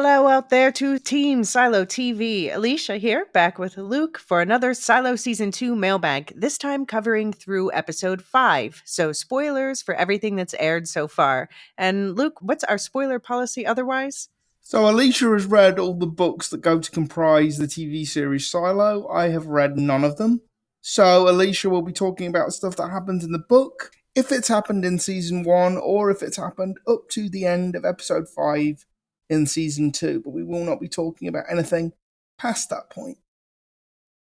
Hello out there to Team Silo TV. Elysia here, back with Luke for another Silo Season 2 mailbag, this time covering through episode 5. So, spoilers for everything that's aired so far. And Luke, what's our spoiler policy otherwise? So Alicia has read all the books that go to comprise the TV series Silo. I have read none of them. So Alicia will be talking about stuff that happens in the book, if it's happened in season 1, or if it's happened up to the end of episode 5 in season 2. But we will not be talking about anything past that point.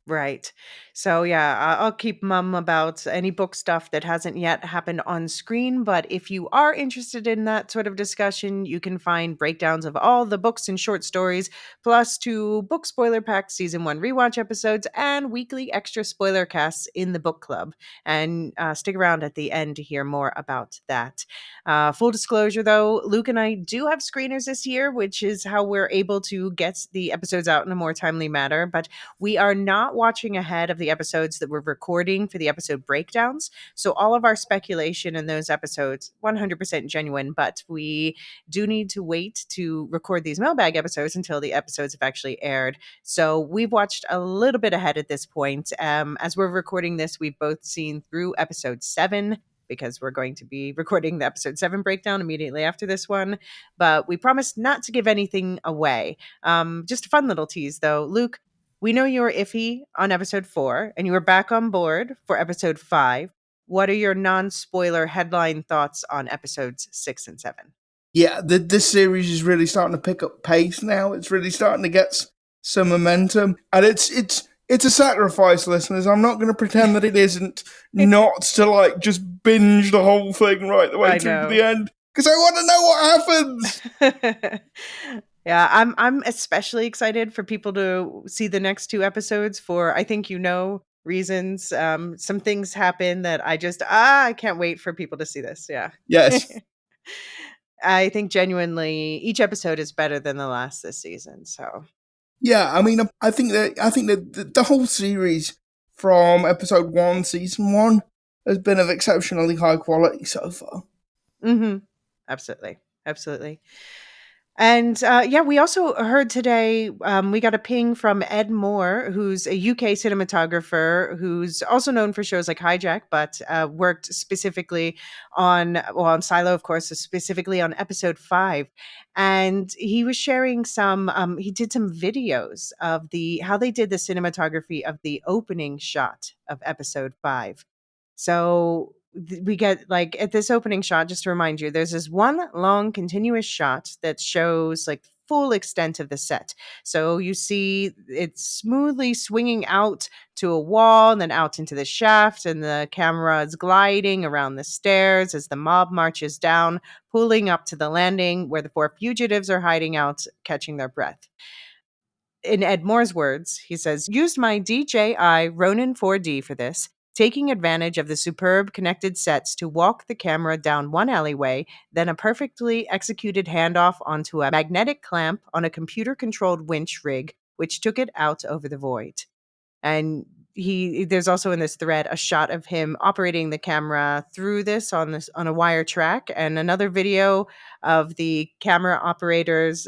Right. So yeah, I'll keep mum about any book stuff that hasn't yet happened on screen. But if you are interested in that sort of discussion, you can find breakdowns of all the books and short stories, plus 2 book spoiler pack season 1 rewatch episodes and weekly extra spoiler casts in the book club. And stick around at the end to hear more about that. Full disclosure though, Luke and I do have screeners this year, which is how we're able to get the episodes out in a more timely manner. But we are not watching ahead of the episodes that we're recording for the episode breakdowns. So all of our speculation in those episodes, 100% genuine, but we do need to wait to record these mailbag episodes until the episodes have actually aired. So we've watched a little bit ahead at this point. As we're recording this, we've both seen through episode 7 because we're going to be recording the episode 7 breakdown immediately after this one. But we promised not to give anything away. Just a fun little tease, though. Luke, we know you were iffy on episode 4 and you were back on board for episode 5. What are your non-spoiler headline thoughts on episodes 6 and 7? Yeah, this series is really starting to pick up pace now. It's really starting to get some momentum, and it's a sacrifice, listeners. I'm not going to pretend that it isn't, not to like just binge the whole thing right the way I through to know. the end because I want to know what happens. Yeah, I'm especially excited for people to see the next 2 episodes for I think reasons. Some things happen that I can't wait for people to see this. Yeah. Yes. I think genuinely each episode is better than the last this season. So, Yeah, I mean, I think that the whole series from episode 1, season 1, has been of exceptionally high quality so far. mhm. Absolutely. Absolutely. And yeah, we also heard today, we got a ping from Ed Moore, who's a UK cinematographer who's also known for shows like Hijack, but worked specifically on Silo, of course, specifically on episode 5. And he was sharing he did some videos of how they did the cinematography of the opening shot of episode 5. So we get like at this opening shot, just to remind you, there's this one long continuous shot that shows like full extent of the set. So you see it smoothly swinging out to a wall and then out into the shaft, and the camera is gliding around the stairs as the mob marches down, pulling up to the landing where the 4 fugitives are hiding out, catching their breath. In Ed Moore's words, he says, used my DJI Ronin 4D for this, taking advantage of the superb connected sets to walk the camera down one alleyway, then a perfectly executed handoff onto a magnetic clamp on a computer controlled winch rig, which took it out over the void. And there's also in this thread a shot of him operating the camera through this on a wire track, and another video of the camera operator's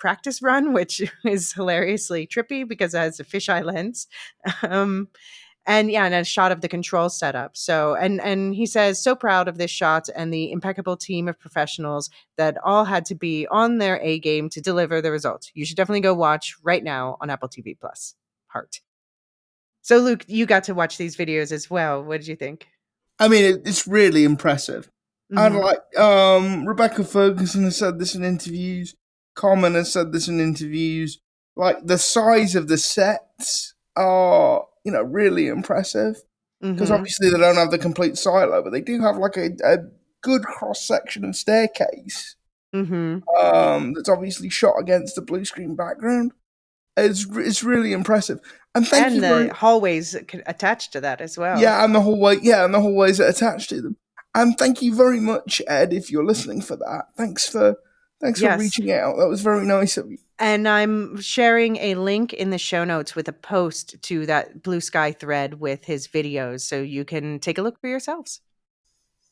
practice run, which is hilariously trippy because it has a fisheye lens. um, and yeah, and a shot of the control setup. So, and he says, so proud of this shot and the impeccable team of professionals that all had to be on their A game to deliver the results. You should definitely go watch right now on Apple TV Plus. Heart. So, Luke, you got to watch these videos as well. What did you think? I mean, it's really impressive. And Mhm. like, Rebecca Ferguson has said this in interviews. Common has said this in interviews. Like, the size of the sets are, really impressive. Because Mhm. obviously they don't have the complete silo, but they do have like a good cross section of staircase. Mhm. That's obviously shot against the blue screen background. It's really impressive. And thank And you very the hallways attached to that as well. Yeah, and the hallway, yeah, and the hallways that are attached to them. And thank you very much, Ed, if you're listening for that. Thanks for Yes. reaching out. That was very nice of you. And I'm sharing a link in the show notes with a post to that Blue Sky thread with his videos so you can take a look for yourselves.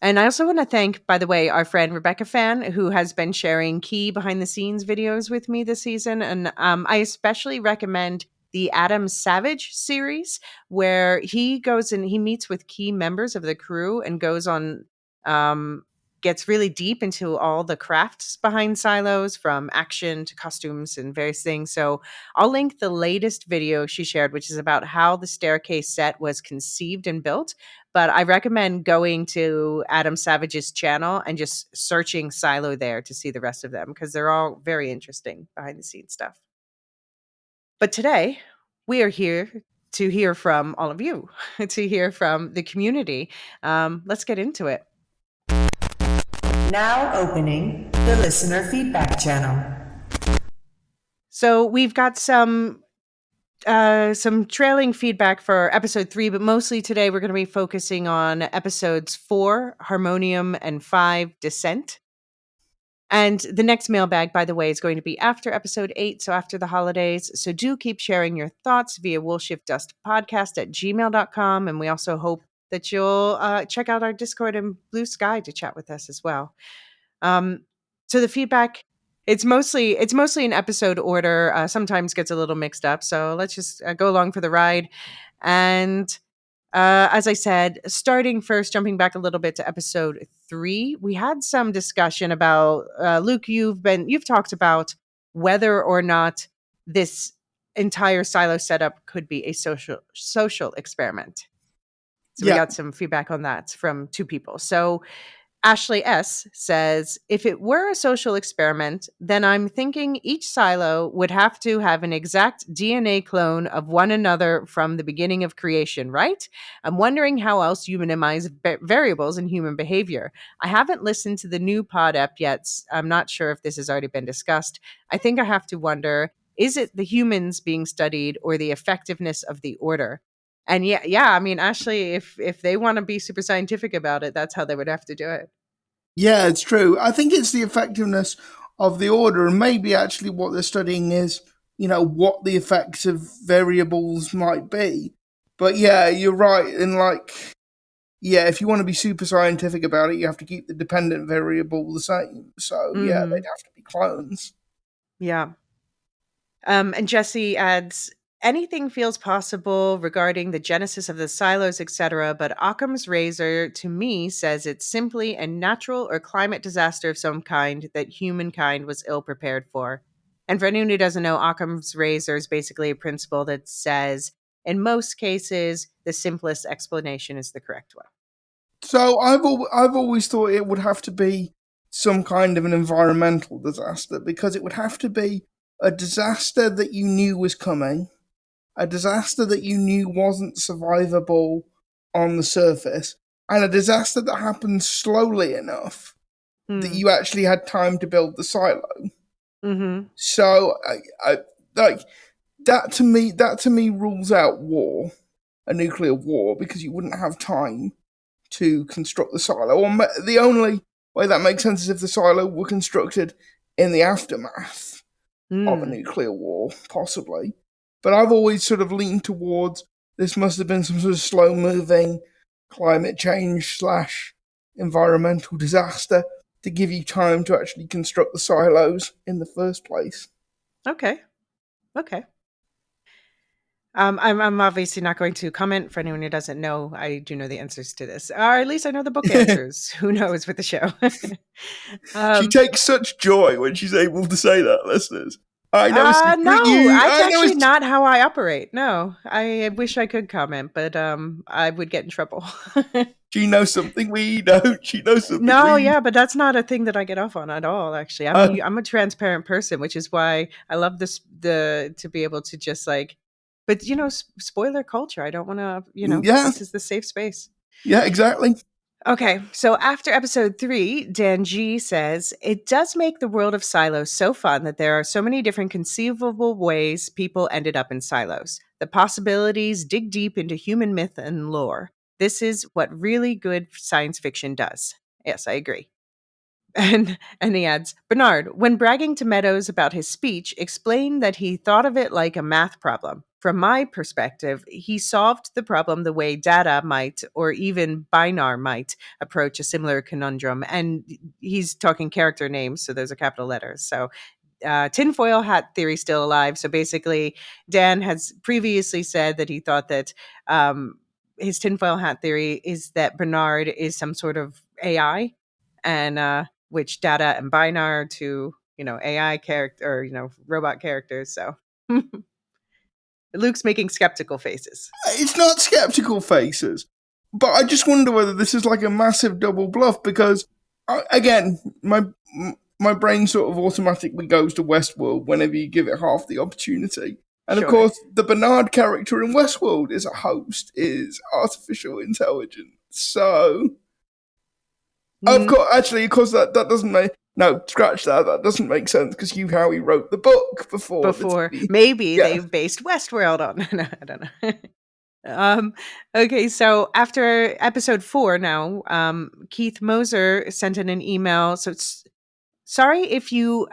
And I also want to thank, by the way, our friend Rebecca Fan, who has been sharing key behind the scenes videos with me this season. And I especially recommend the Adam Savage series, where he goes and he meets with key members of the crew and goes on, um, gets really deep into all the crafts behind silos, from action to costumes and various things. So I'll link the latest video she shared, which is about how the staircase set was conceived and built, but I recommend going to Adam Savage's channel and just searching Silo there to see the rest of them, because they're all very interesting behind the scenes stuff. But today, we are here to hear from all of you, to hear from the community. Let's get into it. Now opening the listener feedback channel. So we've got some trailing feedback for episode 3, but mostly today we're going to be focusing on episodes 4, Harmonium, and 5, Descent. And the next mailbag, by the way, is going to be after episode 8, so after the holidays. So do keep sharing your thoughts via woolshiftdustpodcast@gmail.com. And we also hope that you'll check out our Discord and Blue Sky to chat with us as well. So the feedback, it's mostly in episode order. Sometimes gets a little mixed up. So let's just go along for the ride. And as I said, starting first, jumping back a little bit to episode 3, we had some discussion about Luke. You've talked about whether or not this entire silo setup could be a social experiment. So we Yeah. got some feedback on that from 2 people. So Ashley S says, if it were a social experiment, then I'm thinking each silo would have to have an exact DNA clone of one another from the beginning of creation, right? I'm wondering how else you minimize variables in human behavior. I haven't listened to the new pod ep yet. I'm not sure if this has already been discussed. I think I have to wonder, is it the humans being studied or the effectiveness of the order? And yeah, I mean, Ashley, if they want to be super scientific about it, that's how they would have to do it. Yeah, it's true. I think it's the effectiveness of the order, and maybe actually what they're studying is, what the effects of variables might be. But yeah, you're right. And yeah, if you want to be super scientific about it, you have to keep the dependent variable the same. So yeah, they'd Mhm. have to be clones. Yeah. And Jesse adds, anything feels possible regarding the genesis of the silos, etc. But Occam's razor, to me, says it's simply a natural or climate disaster of some kind that humankind was ill prepared for. And for anyone who doesn't know, Occam's razor is basically a principle that says, in most cases, the simplest explanation is the correct one. So I've always thought it would have to be some kind of an environmental disaster, because it would have to be a disaster that you knew was coming, a disaster that you knew wasn't survivable on the surface, and a disaster that happened slowly enough that Hmm. you actually had time to build the silo. Mm-hmm. So I like that to me rules out war, a nuclear war, because you wouldn't have time to construct the silo. Or the only way that makes sense is if the silo were constructed in the aftermath of a Mm. nuclear war, possibly. But I've always sort of leaned towards this must have been some sort of slow moving climate change slash environmental disaster to give you time to actually construct the silos in the first place. Okay. Okay. I'm obviously not going to comment. For anyone who doesn't know, I do know the answers to this, or at least I know the book answers. Who knows with the show? She um, takes such joy when she's able to say that, listeners. I know a secret no, you. that's I know a. actually not how I operate. No, I wish I could comment, but I would get in trouble. She knows something we don't. She knows something No, we. yeah, but that's not a thing that I get off on at all. Actually, Uh, I'm a transparent person, which is why I love this the to be able to just like, but spoiler culture. I don't want to. yeah, This is the safe space. yeah, exactly. Okay, so after episode 3, Dan G says, it does make the world of silos so fun that there are so many different conceivable ways people ended up in silos. The possibilities dig deep into human myth and lore. This is what really good science fiction does. Yes, I agree. And he adds, Bernard, when bragging to Meadows about his speech, explained that he thought of it like a math problem. From my perspective, he solved the problem the way Data might, or even Beinar might, approach a similar conundrum. And he's talking character names, so those are capital letters. So tinfoil hat theory still alive. So basically, Dan has previously said that he thought that his tinfoil hat theory is that Bernard is some sort of AI, and which Data and Binar to AI character or robot characters. So Luke's making skeptical faces. It's not skeptical faces, but I just wonder whether this is like a massive double bluff because, again, my brain sort of automatically goes to Westworld whenever you give it half the opportunity. And of Sure. course, the Bernard character in Westworld is a host, is artificial intelligence. So, of Mm, course, actually, of course, that doesn't make no scratch that. That doesn't make sense because Hugh Howey wrote the book before the before TV. maybe Yeah, they've based Westworld on. No, I don't know. Okay, so after episode 4 now, Keith Moser sent in an email. So it's sorry if you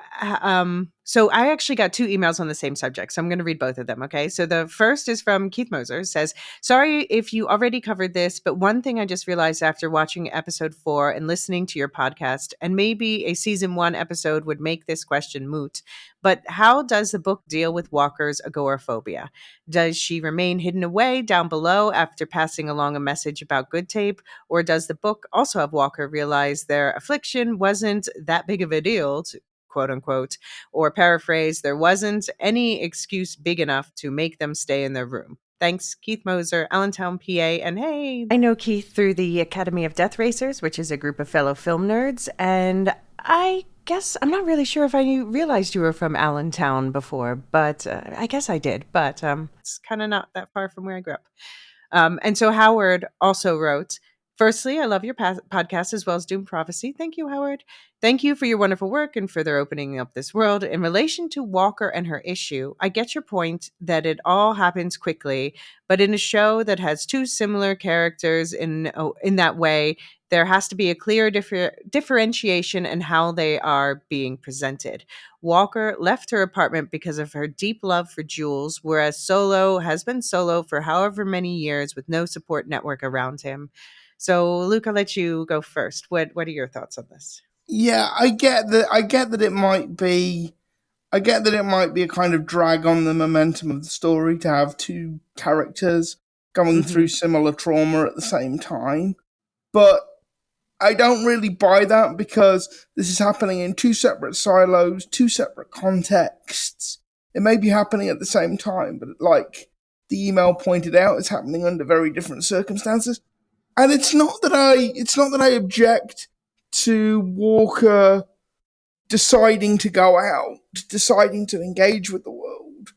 so I actually got two emails on the same subject. So I'm going to read both of them, okay? So the first is from Keith Moser. It says, "Sorry if you already covered this, but one thing I just realized after watching episode 4 and listening to your podcast, and maybe a season 1 episode would make this question moot, but how does the book deal with Walker's agoraphobia? Does she remain hidden away down below after passing along a message about good tape? Or does the book also have Walker realize their affliction wasn't that big of a deal, to, quote unquote, or paraphrase, there wasn't any excuse big enough to make them stay in their room? Thanks, Keith Moser, Allentown, PA. And hey, I know Keith through the Academy of Death Racers, which is a group of fellow film nerds. And I guess I'm not really sure if I realized you were from Allentown before, but I guess I did. But it's kind of not that far from where I grew up. And so Howard also wrote, firstly, I love your podcast as well as Doom Prophecy. Thank you, Howard. Thank you for your wonderful work and further opening up this world. In relation to Walker and her issue, I get your point that it all happens quickly, but in a show that has two similar characters in that way, there has to be a clear differentiation in how they are being presented. Walker left her apartment because of her deep love for Jules, whereas Solo has been solo for however many years with no support network around him. So, Luke, I'll let you go first. What are your thoughts on this? yeah, I get that. I get that it might be. I get that it might be a kind of drag on the momentum of the story to have two characters going Mm-hmm. through similar trauma at the same time, but I don't really buy that because this is happening in two separate silos, two separate contexts. It may be happening at the same time, but like the email pointed out, it's happening under very different circumstances. And it's not that I object to Walker deciding to go out, deciding to engage with the world.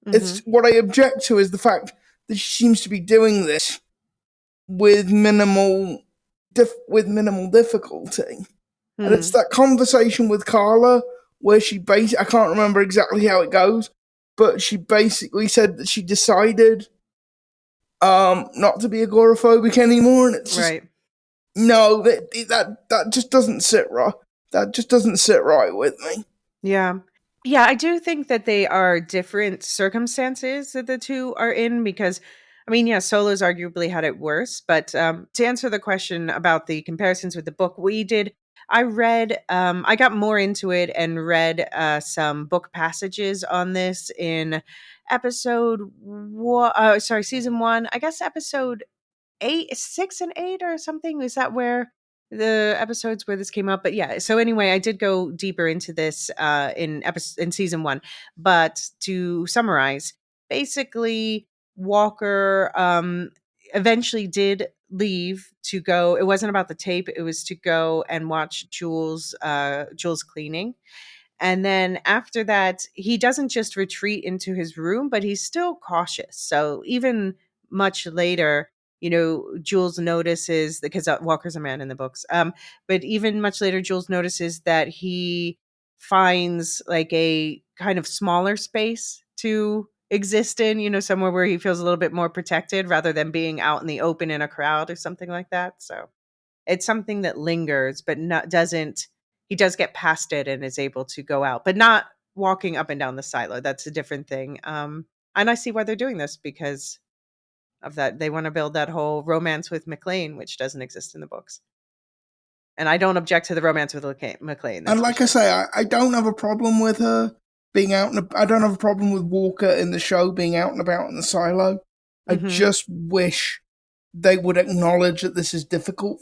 Mm-hmm. It's what I object to is the fact that she seems to be doing this with minimal difficulty. And it's Hmm. that conversation with Carla where I can't remember exactly how it goes, but she basically said that she decided not to be agoraphobic anymore, and it's just Right. no, that just doesn't sit right. That just doesn't sit right with me. Yeah. Yeah, I do think that they are different circumstances that the two are in because, I mean, yeah, Solo's arguably had it worse. But to answer the question about the comparisons with the book, I got more into it and read some book passages on this in season 1, I guess episode 8, 6 and 8 or something. Is that where the episodes where this came up? But yeah, so anyway, I did go deeper into this in season 1. But to summarize, basically Walker eventually did leave to go. It wasn't about the tape, it was to go and watch Jules cleaning. And then after that, he doesn't just retreat into his room, but he's still cautious. So even much later, Jules notices, because Walker's a man in the books. But even much later, Jules notices that he finds like a kind of smaller space to exist in, somewhere where he feels a little bit more protected rather than being out in the open in a crowd or something like that. So it's something that lingers, but not doesn't he does get past it and is able to go out, but not walking up and down the silo. That's a different thing. And I see why they're doing this because of that. They want to build that whole romance with McLean, which doesn't exist in the books. And I don't object to the romance with McLean, And that's for like I sure. say, I don't have a problem with her being out. I don't have a problem with Walker in the show being out and about in the silo. I Hmm. just wish they would acknowledge that this is difficult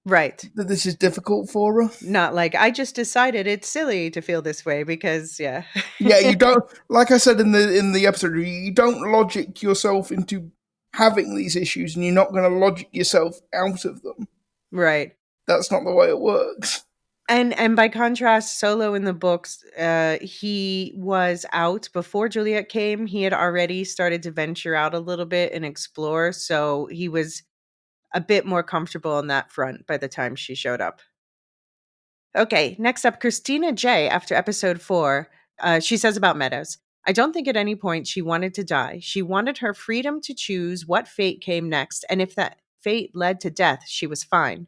Right. her. Not like I just decided it's silly to feel this way because, yeah. Yeah, you don't. Like I said in the episode, you don't logic yourself into having these issues, and you're not going to logic yourself out of them. Right. That's not the way it works. And by contrast, Solo in the books, he was out before Juliet came. He had already started to venture out a little bit and explore, so he was a bit more comfortable on that front by the time she showed up. Okay, next up, Christina J. After episode 4, she says about Meadows, I don't think at any point she wanted to die. She wanted her freedom to choose what fate came next, and if that fate led to death, she was fine.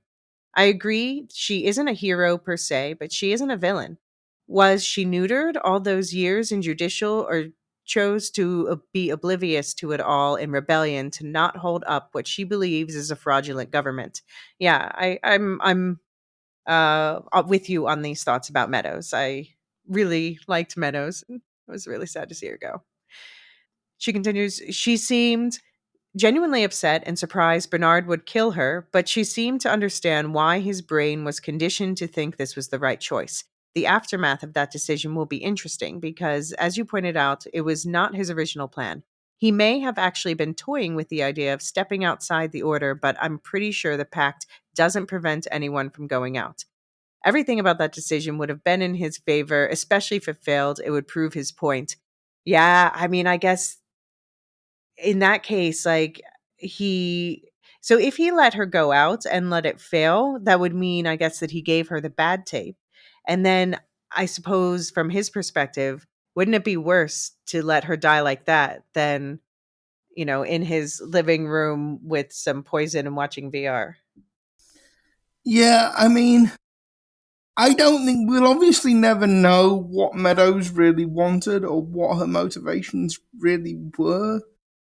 I agree, she isn't a hero per se, but she isn't a villain. Was she neutered all those years in judicial or chose to be oblivious to it all in rebellion to not hold up what she believes is a fraudulent government? Yeah, I'm with you on these thoughts about Meadows. I really liked Meadows. It was really sad to see her go. She continues, she seemed genuinely upset and surprised Bernard would kill her, but she seemed to understand why his brain was conditioned to think this was the right choice. The aftermath of that decision will be interesting because, as you pointed out, it was not his original plan. He may have actually been toying with the idea of stepping outside the order, but I'm pretty sure the pact doesn't prevent anyone from going out. Everything about that decision would have been in his favor, especially if it failed. It would prove his point. Yeah, I mean, I guess in that case, like he so if he let her go out and let it fail, that would mean, I guess, that he gave her the bad tape. And then I suppose from his perspective, wouldn't it be worse to let her die like that than, in his living room with some poison and watching VR? Yeah, I mean, I don't think we'll obviously never know what Meadows really wanted or what her motivations really were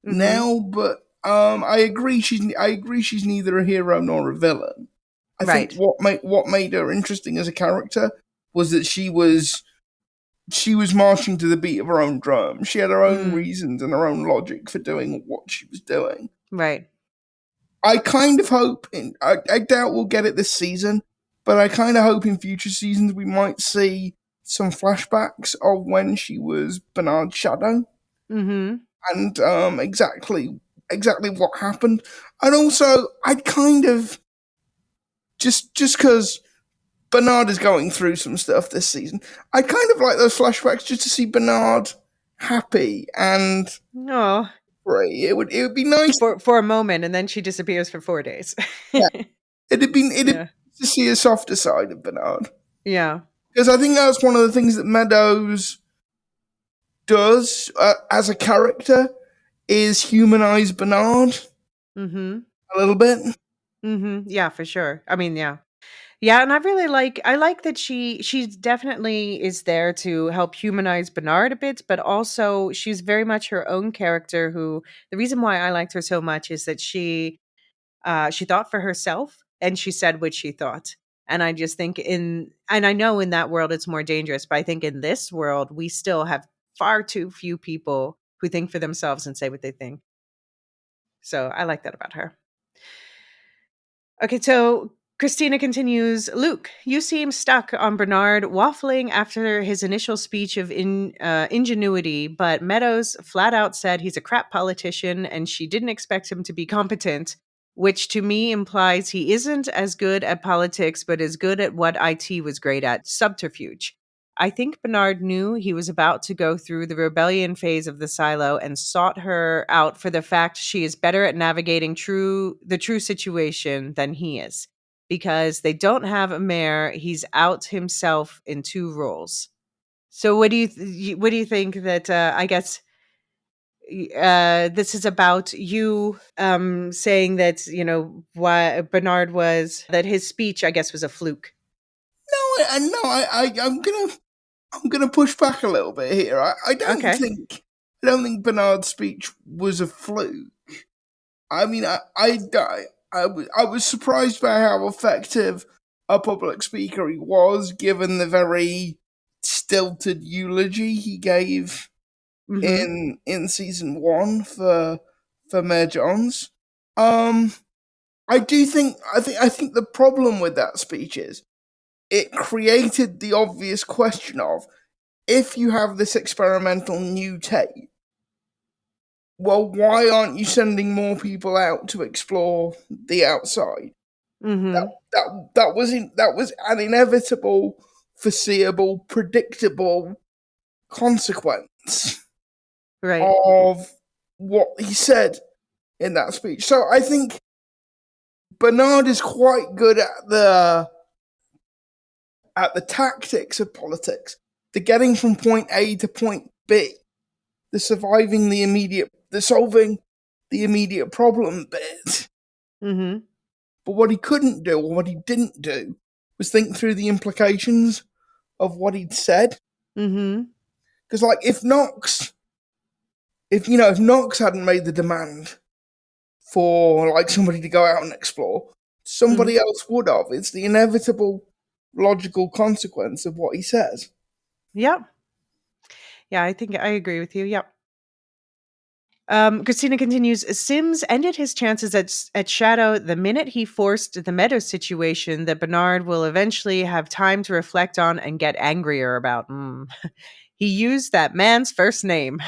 Mhm. now, but I agree she's neither a hero nor a villain. I think Right. what made her interesting as a character was that she was marching to the beat of her own drum. She had her own Mm, reasons and her own logic for doing what she was doing. right. I kind of hope, I doubt we'll get it this season, but I kind of hope in future seasons we might see some flashbacks of when she was Bernard's shadow Mhm. and exactly what happened. And also, I'd kind of just because Bernard is going through some stuff this season, I'd kind of like those flashbacks just to see Bernard happy and No, free. It would be nice. for a moment, and then she disappears for 4 days. Yeah, it'd be Yeah. nice to see a softer side of Bernard. Yeah. Because I think that's one of the things that Meadows does as a character is humanize Bernard Mhm. a little bit. Mhm. Yeah, for sure. I mean, yeah. Yeah, and I like that she definitely is there to help humanize Bernard a bit, but also she's very much her own character who the reason why I liked her so much is that she thought for herself and she said what she thought. And I just think and I know in that world it's more dangerous, but I think in this world we still have far too few people who think for themselves and say what they think. So I like that about her. Okay, so Christina continues, Luke, you seem stuck on Bernard waffling after his initial speech of ingenuity, but Meadows flat out said he's a crap politician and she didn't expect him to be competent, which to me implies he isn't as good at politics, but as good at what IT was great at, subterfuge. I think Bernard knew he was about to go through the rebellion phase of the silo and sought her out for the fact she is better at navigating the true situation than he is. Because they don't have a mayor, he's out himself in two roles. So what do you think that I guess this is about you saying that why Bernard was that his speech I guess was a fluke. I'm gonna push back a little bit here. Okay. I don't think Bernard's speech was a fluke. I mean, I was surprised by how effective a public speaker he was, given the very stilted eulogy he gave Mhm. in season one for Mayor Johns. Um, I think the problem with that speech is it created the obvious question of, if you have this experimental new tape, well, why aren't you sending more people out to explore the outside? Mhm. That was an inevitable, foreseeable, predictable consequence Right. of what he said in that speech. So I think Bernard is quite good at the tactics of politics, the getting from point A to point B, the solving the immediate problem bit. Mhm. But what he couldn't do, or what he didn't do, was think through the implications of what he'd said. Mhm. Because, like, if Knox hadn't made the demand for like somebody to go out and explore, Mhm. somebody else would have. It's the inevitable, logical consequence of what he says. Yep. Yeah, I think I agree with you. Yep. Christina continues. Sims ended his chances at Shadow the minute he forced the Meadows situation that Bernard will eventually have time to reflect on and get angrier about. He used that man's first name.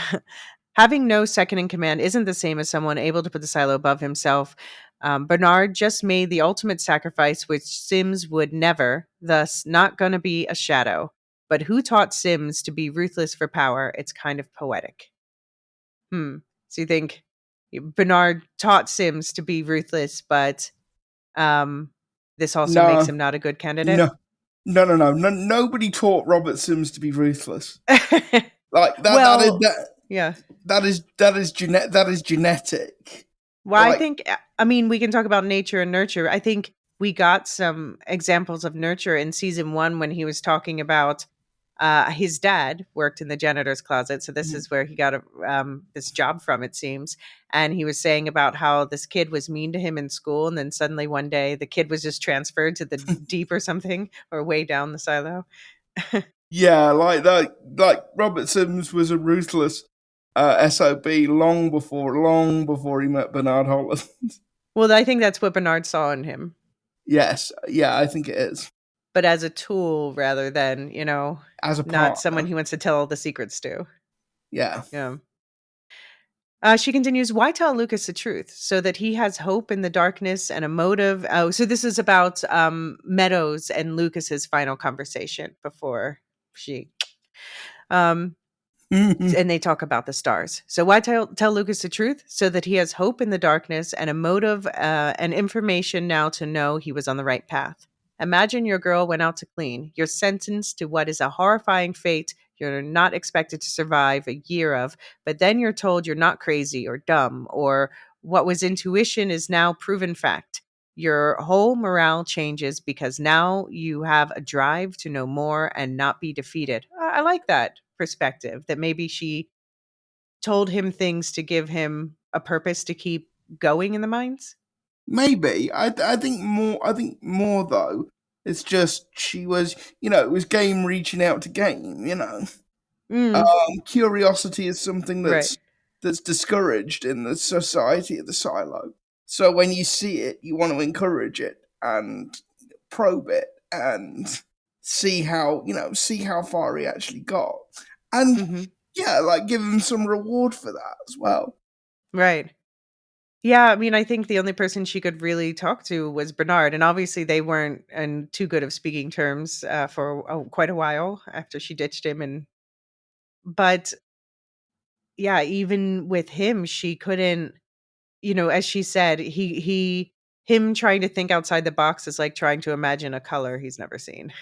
Having no second in command isn't the same as someone able to put the silo above himself. Bernard just made the ultimate sacrifice, which Sims would never, thus, not going to be a Shadow. But who taught Sims to be ruthless for power? It's kind of poetic. Hmm. So you think Bernard taught Sims to be ruthless, but um, this also makes No, him not a good candidate? no, no. Nobody taught Robert Sims to be ruthless. Like that. Well, yeah. That is genetic. Well, I Like, think, I mean, we can talk about nature and nurture. I think we got some examples of nurture in season one when he was talking about his dad worked in the janitor's closet. So this is where he got this job from, it seems. And he was saying about how this kid was mean to him in school. And then suddenly one day the kid was just transferred to the deep or something or way down the silo. yeah, like that. Like Robert Sims was a ruthless SOB long before he met Bernard Holland. Well, I think that's what Bernard saw in him, Yes, yeah, I think it is, but as a tool rather than, as a not someone partner. he wants to tell all the secrets to. Yeah. Yeah. She continues, why tell Lucas the truth? So that he has hope in the darkness and a motive. Oh, so this is about Meadows and Lucas's final conversation before she. Um, and they talk about the stars. So why tell Lucas the truth? So that he has hope in the darkness and a motive and information now to know he was on the right path. Imagine your girl went out to clean. You're sentenced to what is a horrifying fate you're not expected to survive a year of, but then you're told you're not crazy or dumb, or what was intuition is now proven fact. Your whole morale changes because now you have a drive to know more and not be defeated. I like that perspective that maybe she told him things to give him a purpose to keep going in the mines. Maybe. I think more though. It's just she was, it was game reaching out to game. Mm, Curiosity is something right. that's discouraged in the society of the silo. So when you see it, you want to encourage it and probe it and see how far he actually got, and Hmm. yeah, like give him some reward for that as well. Right. Yeah, I mean, I think the only person she could really talk to was Bernard, and obviously they weren't in too good of speaking terms for quite a while after she ditched him. And but yeah, even with him, she couldn't. As she said, him trying to think outside the box is like trying to imagine a color he's never seen.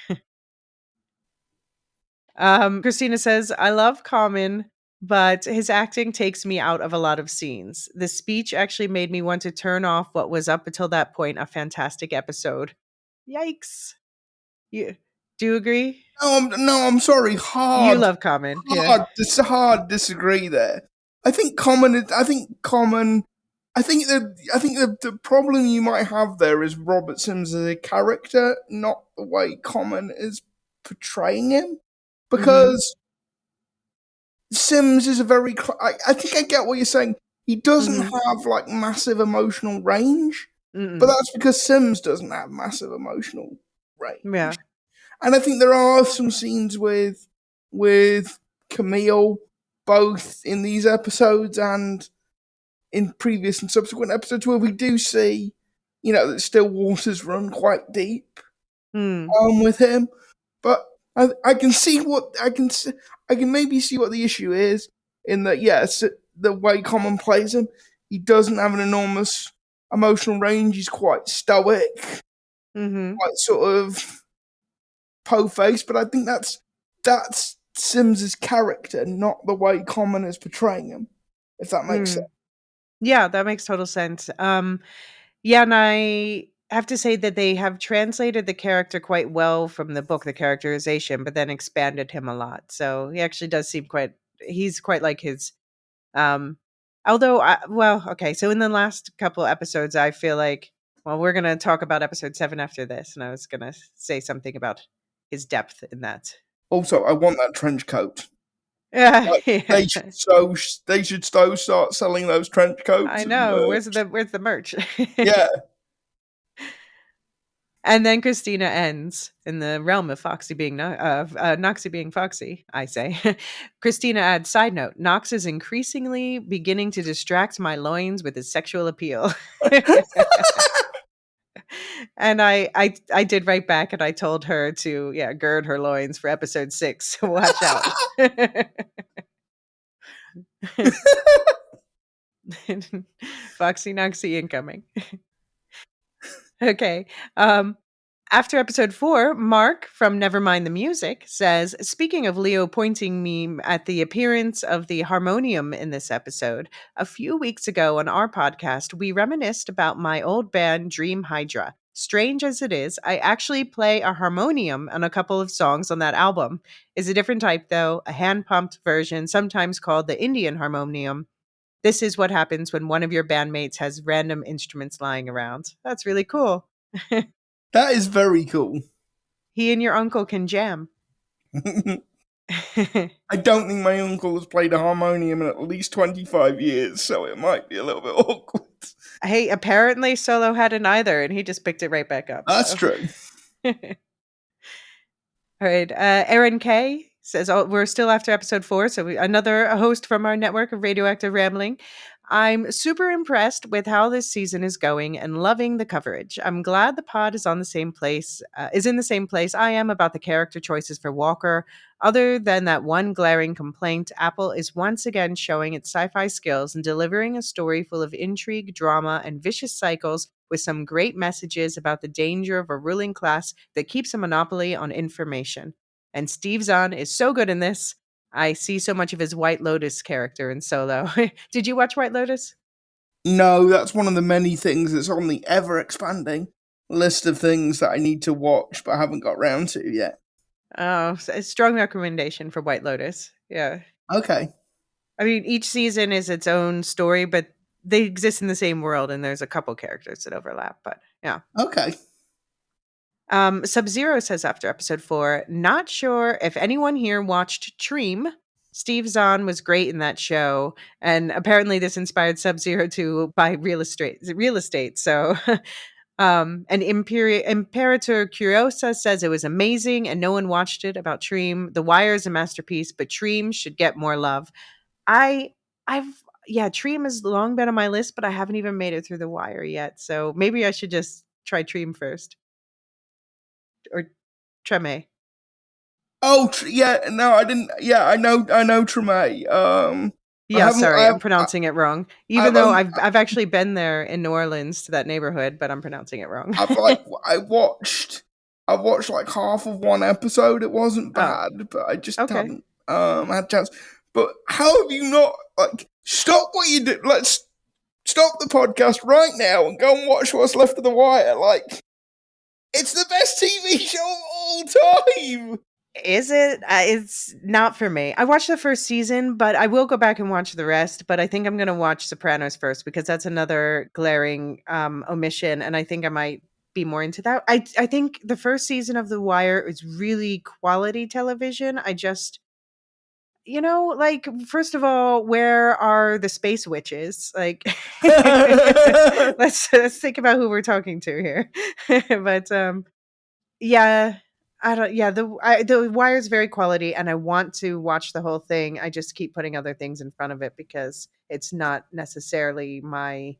Christina says, I love Common, but his acting takes me out of a lot of scenes. The speech actually made me want to turn off what was up until that point a fantastic episode. Yikes. Yeah. Do you agree? I'm sorry. You love Common, yeah. Hard disagree there. I think Common. I think the problem you might have there is Robert Sims as a character, not the way Common is portraying him. Mm-hmm. Because Sims is a very. I think I get what you're saying. He doesn't Mm-hmm. have like massive emotional range, but Mm-mm. that's because Sims doesn't have massive emotional Yeah. range. And I think there are some scenes with Camille, both in these episodes and in previous and subsequent episodes, where we do see, that still waters run quite deep Mm. with him. But I can see what I can maybe see what the issue is in that. Yes, the way Common plays him, he doesn't have an enormous emotional range. He's quite stoic, Mm-hmm. quite sort of po-faced. But I think that's Sims's character, not the way Common is portraying him. If that makes sense. Mm. Yeah, that makes total sense. Yeah, and I have to say that they have translated the character quite well from the book, the characterization, but then expanded him a lot. So he actually does seem he's quite like his, um, okay. So in the last couple episodes, I feel like, well, we're going to talk about episode 7 after this. And I was going to say something about his depth in that. Also, I want that trench coat. Yeah. Like Yeah. they should so start selling those trench coats I as know. merch. Where's the merch? Yeah. And then Christina ends in the realm of Foxy being Noxie being Foxy. I say, Christina adds. Side note: Knox is increasingly beginning to distract my loins with his sexual appeal. And I did write back and I told her to gird her loins for episode 6. Watch out. Foxy Noxie incoming. Okay. After episode 4, Mark from Nevermind the Music says, speaking of Leo pointing me at the appearance of the harmonium in this episode, a few weeks ago on our podcast, we reminisced about my old band Dream Hydra. Strange as it is, I actually play a harmonium on a couple of songs on that album. Is a different type though, a hand-pumped version, sometimes called the Indian harmonium. This is what happens when one of your bandmates has random instruments lying around. That's really cool. That is very cool. He and your uncle can jam. I don't think my uncle has played a harmonium in at least 25 years, so it might be a little bit awkward. Hey, apparently Solo hadn't either, and he just picked it right back up. That's So, true. all right. Aaron K says, "Oh, we're still after episode 4, so another host from our network of Radioactive Rambling. I'm super impressed with how this season is going and loving the coverage. I'm glad the pod is on the same place, is in the same place I am about the character choices for Walker. Other than that one glaring complaint, Apple is once again showing its sci-fi skills and delivering a story full of intrigue, drama, and vicious cycles with some great messages about the danger of a ruling class that keeps a monopoly on information. And Steve Zahn is so good in this. I see so much of his White Lotus character in Solo. Did you watch White Lotus? No, that's one of the many things that's on the ever expanding list of things that I need to watch but haven't got round to yet. Oh, a strong recommendation for White Lotus. Yeah. Okay. I mean, each season is its own story, but they exist in the same world, and there's a couple characters that overlap. But yeah. Okay. Sub Zero says after episode 4, not sure if anyone here watched Treem. Steve Zahn was great in that show, and apparently this inspired Sub Zero to buy real estate. Real estate. So, and Imperator Curiosa says it was amazing, and no one watched it. About Treem, The Wire is a masterpiece, but Treem should get more love. I, I've Treem has long been on my list, but I haven't even made it through The Wire yet. So maybe I should just try Treem first or Treme. Oh, yeah, no, I didn't. Yeah, I know Treme. I Yeah, haven't, sorry, I'm pronouncing it wrong. Even I've though only, I've actually been there in New Orleans to that neighborhood, but I'm pronouncing it wrong. I've like, I watched like half of one episode. It wasn't Oh, bad, but I just okay. haven't, had a chance. But how have you not, like, stop what you do? Let's stop the podcast right now and go and watch what's left of The Wire. Like, It's the best TV show of all time. Is it? It's not for me. I watched the first season, but I will go back and watch the rest. But I think I'm going to watch Sopranos first because that's another glaring omission, and I think I might be more into that. I think the first season of The Wire is really quality television. I just, like, first of all, where are the space witches? Like, let's think about who we're talking to here. But yeah, I don't. Yeah, the Wire's very quality, and I want to watch the whole thing. I just keep putting other things in front of it because it's not necessarily my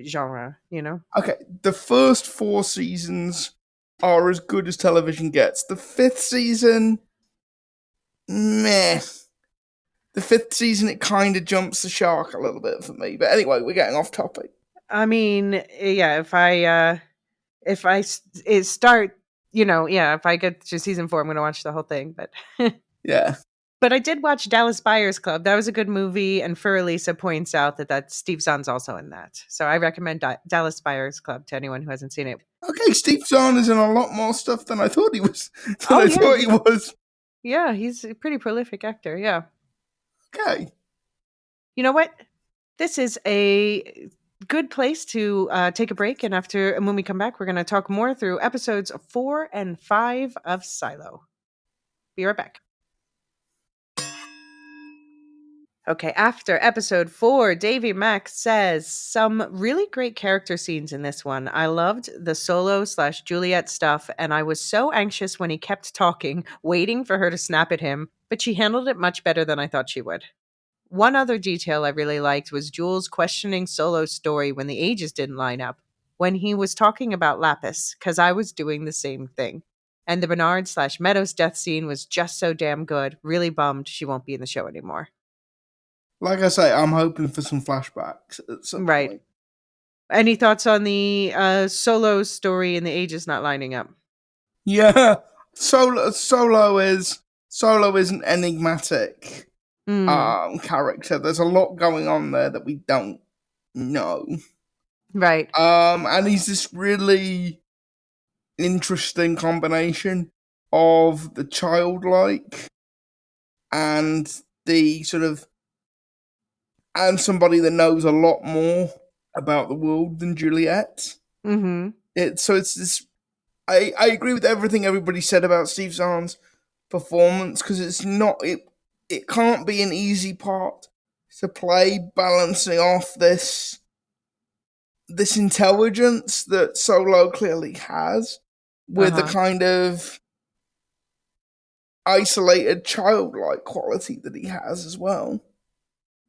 genre. Okay, the first 4 seasons are as good as television gets. The fifth season, meh. The fifth season, it kind of jumps the shark a little bit for me. But anyway, we're getting off topic. I mean, yeah, if I start, yeah, if I get to season 4, I'm going to watch the whole thing. But Yeah. but I did watch Dallas Buyers Club. That was a good movie, and Fur Elisa points out that Steve Zahn's also in that. So I recommend Dallas Buyers Club to anyone who hasn't seen it. Okay, Steve Zahn is in a lot more stuff than I thought he was. Oh yeah, He was. yeah, he's a pretty prolific actor. Yeah. Okay. You know what? This is a good place to take a break, and when we come back, we're going to talk more through episodes 4 and 5 of Silo. Be right back. Okay, after episode 4, Davy Mack says some really great character scenes in this one. I loved the Solo/Juliet stuff, and I was so anxious when he kept talking, waiting for her to snap at him, but she handled it much better than I thought she would. One other detail I really liked was Jules questioning Solo's story when the ages didn't line up, when he was talking about Lapis, because I was doing the same thing. And the Bernard/Meadows death scene was just so damn good. Really bummed she won't be in the show anymore. Like I say, I'm hoping for some flashbacks at some Right. point. Any thoughts on the Solo story and the ages not lining up? Yeah. Solo is an enigmatic Mm, character. There's a lot going on there that we don't know. right. And he's this really interesting combination of the childlike and the sort of and somebody that knows a lot more about the world than Juliet. Mm-hmm. It's this. I agree with everything everybody said about Steve Zahn's performance because it can't be an easy part to play balancing off this intelligence that Solo clearly has with the Uh-huh. kind of isolated childlike quality that he has as well.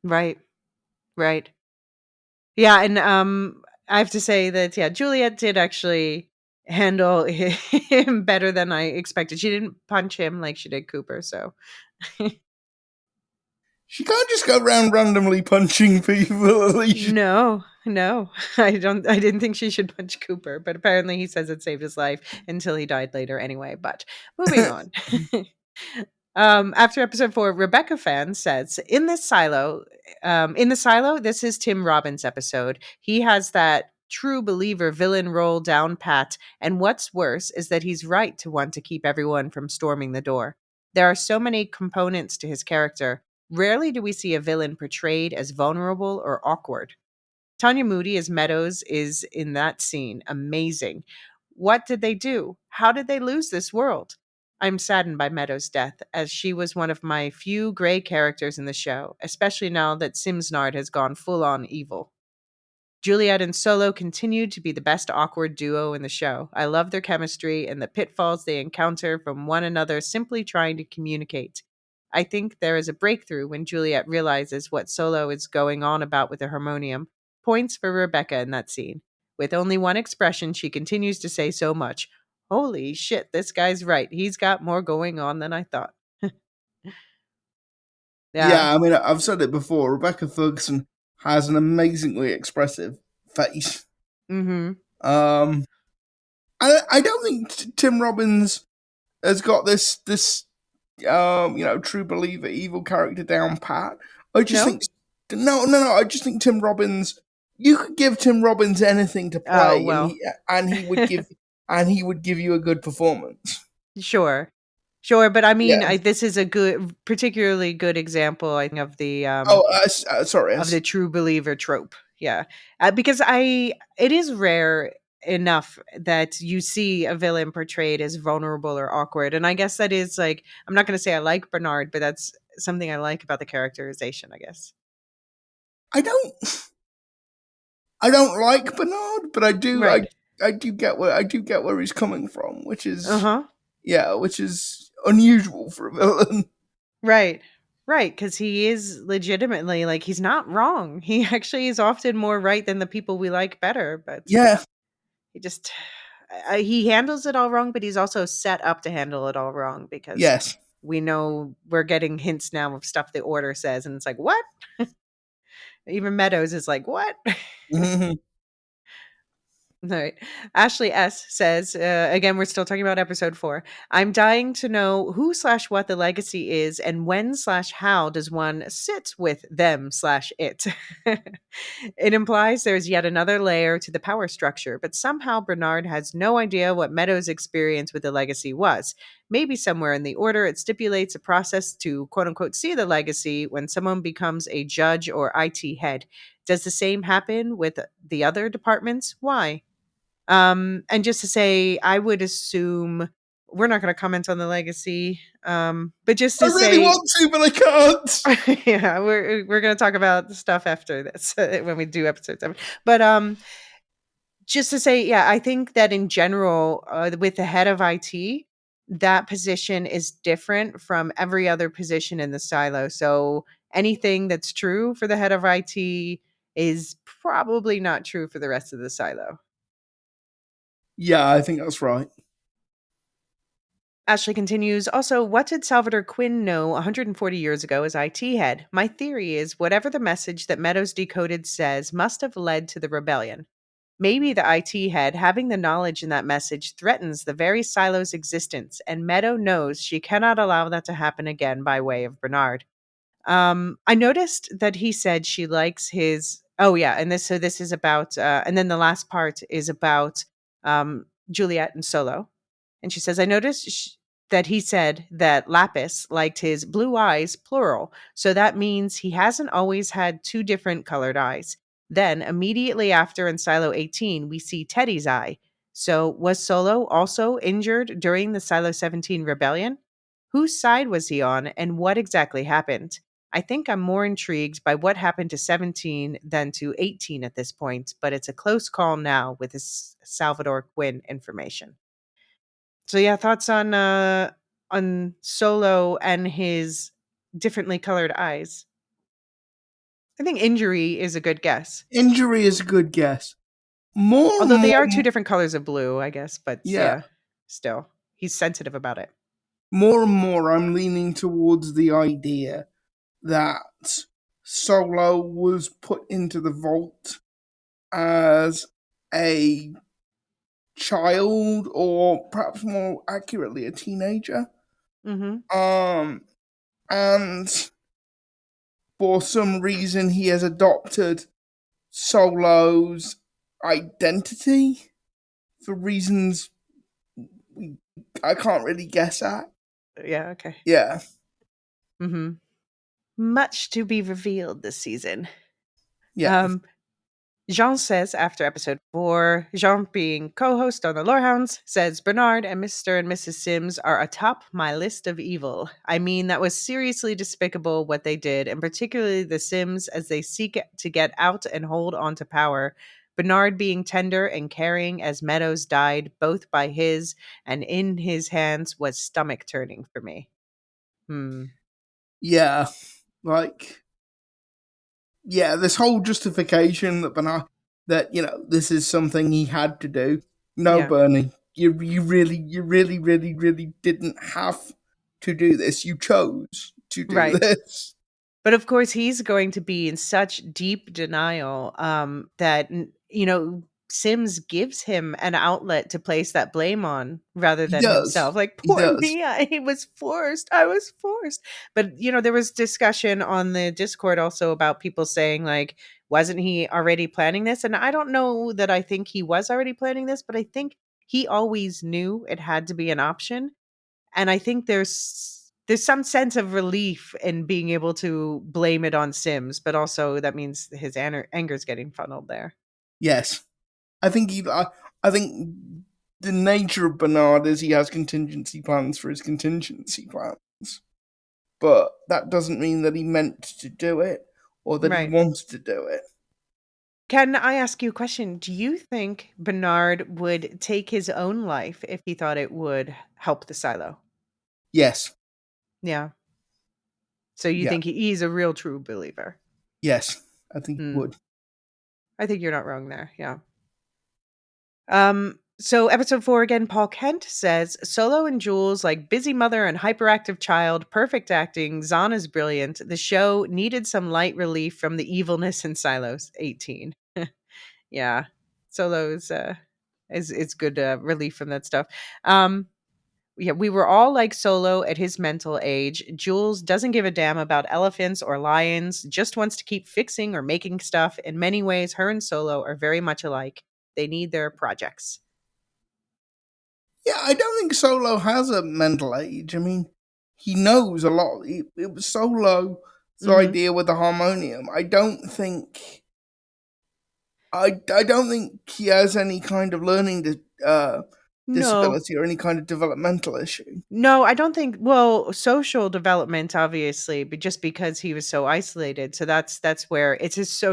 Right. Right. Yeah, and I have to say that Juliet did actually handle him better than I expected. She didn't punch him like she did Cooper, so She can't just go around randomly punching people, Elysia. no, no. I didn't think she should punch Cooper, but apparently he says it saved his life until he died later anyway, but moving on. After episode 4, Rebecca Fan says, in the silo, this is Tim Robbins' episode. He has that true believer villain role down pat, and what's worse is that he's right to want to keep everyone from storming the door. There are so many components to his character. Rarely do we see a villain portrayed as vulnerable or awkward. Tanya Moody as Meadows is in that scene amazing. What did they do? How did they lose this world? I'm saddened by Meadows' death, as she was one of my few gray characters in the show, especially now that Simsnard has gone full on evil. Juliet and Solo continued to be the best awkward duo in the show. I love their chemistry and the pitfalls they encounter from one another simply trying to communicate. I think there is a breakthrough when Juliet realizes what Solo is going on about with the harmonium. Points for Rebecca in that scene. With only one expression, she continues to say so much. Holy shit, this guy's right. He's got more going on than I thought. Yeah. Yeah, I mean, I've said it before. Rebecca Ferguson has an amazingly expressive face. Mm-hmm. Um, I don't think Tim Robbins has got this true believer evil character down pat. I just No? think no. I just think Tim Robbins. You could give Tim Robbins anything to Oh, play, well. and he would give and he would give you a good performance. Sure. Sure, but I mean, Yeah. this is a particularly good example, I think, Oh, sorry. of the true believer trope. Yeah. Because it is rare enough that you see a villain portrayed as vulnerable or awkward. And I guess that is like, I'm not going to say I like Bernard, but that's something I like about the characterization, I guess. I don't. I don't like Bernard, but I do. Right. I do get where he's coming from, which Uh is huh. which is unusual for a villain. Right. Right. Because he is legitimately like, he's not wrong. He actually is often more right than the people we like better. But Yeah. he just, he handles it all wrong, but he's also set up to handle it all wrong because Yes. we know we're getting hints now of stuff the order says. And it's like, what? Even Meadows is like, what? Hmm. All right. Ashley S says, again, we're still talking about episode 4. I'm dying to know who/what the legacy is and when/how does one sit with them/it. It implies there's yet another layer to the power structure, but somehow Bernard has no idea what Meadows' experience with the legacy was. Maybe somewhere in the order it stipulates a process to quote unquote see the legacy when someone becomes a judge or IT head. Does the same happen with the other departments? Why? And just to say, I would assume we're not going to comment on the legacy, but just I to really say, want to, but I can't. yeah, we're going to talk about the stuff after this when we do episode 7. But just to say, yeah, I think that in general, with the head of IT, that position is different from every other position in the silo. So anything that's true for the head of IT is probably not true for the rest of the silo. Yeah, I think that's right. Ashley continues, also, what did Salvador Quinn know 140 years ago as IT head? My theory is whatever the message that Meadows decoded says must have led to the rebellion. Maybe the IT head, having the knowledge in that message, threatens the very silo's existence, and Meadow knows she cannot allow that to happen again by way of Bernard. I noticed that he said she likes his. Oh yeah, and this is about, and then the last part is about Juliet and Solo, and she says, I noticed that he said that Lapis liked his blue eyes plural, so that means he hasn't always had two different colored eyes. Then immediately after in Silo 18, we see Teddy's eye. So was Solo also injured during the Silo 17 rebellion? Whose side was he on, and what exactly happened? I think I'm more intrigued by what happened to 17 than to 18 at this point, but it's a close call now with this Salvador Quinn information. So yeah, thoughts on Solo and his differently colored eyes. I think injury is a good guess. Injury is a good guess. More and Although they are two more, different colors of blue, I guess, but yeah, yeah, still. He's sensitive about it. more and more, I'm leaning towards the idea that Solo was put into the vault as a child, or perhaps more accurately, a teenager. Mhm. Um, and for some reason, he has adopted Solo's identity for reasons I can't really guess at. Yeah, okay. Yeah, Mhm. Much to be revealed this season. yeah, Um Jean says after episode 4, Jean being co-host on the Lorehounds, says Bernard and Mr. and Mrs. Sims are atop my list of evil. I mean, that was seriously despicable what they did, and particularly the Sims as they seek to get out and hold on to power. Bernard being tender and caring as Meadows died, both by his and in his hands, was stomach turning for me. Hmm. yeah. Like, yeah, this whole justification that this is something he had to do. No, Yeah. Bernie, you really didn't have to do this. You chose to do Right. this. But of course, he's going to be in such deep denial that, Sims gives him an outlet to place that blame on rather He than does. himself. Like, He poor does. me, I was forced. I was forced. But, there was discussion on the Discord also about people saying, like, wasn't he already planning this? And I don't know that I think he was already planning this, but I think he always knew it had to be an option. And I think there's some sense of relief in being able to blame it on Sims, but also that means his anger is getting funneled there. Yes, I think I think the nature of Bernard is he has contingency plans for his contingency plans, but that doesn't mean that he meant to do it or that he Right. wanted to do it. Can I ask you a question? Do you think Bernard would take his own life if he thought it would help the silo? Yes, Yeah. So you yeah, think he's a real true believer? yes, I think he Hmm. would. I think you're not wrong there. Yeah. So episode 4 again, Paul Kent says Solo and Jules like busy mother and hyperactive child, perfect acting, Zahn is brilliant. The show needed some light relief from the evilness in Silos 18. Yeah. Solo's is good relief from that stuff. Um yeah, we were all like Solo at his mental age. Jules doesn't give a damn about elephants or lions, just wants to keep fixing or making stuff. In many ways, her and Solo are very much alike. They need their projects. Yeah, I don't think Solo has a mental age. I mean, he knows a lot. It was Solo's Mhm. idea with the harmonium. I don't think he has any kind of No. disability or any kind of developmental issue. No, I don't think well, social development obviously, but just because he was so isolated. So that's where it's his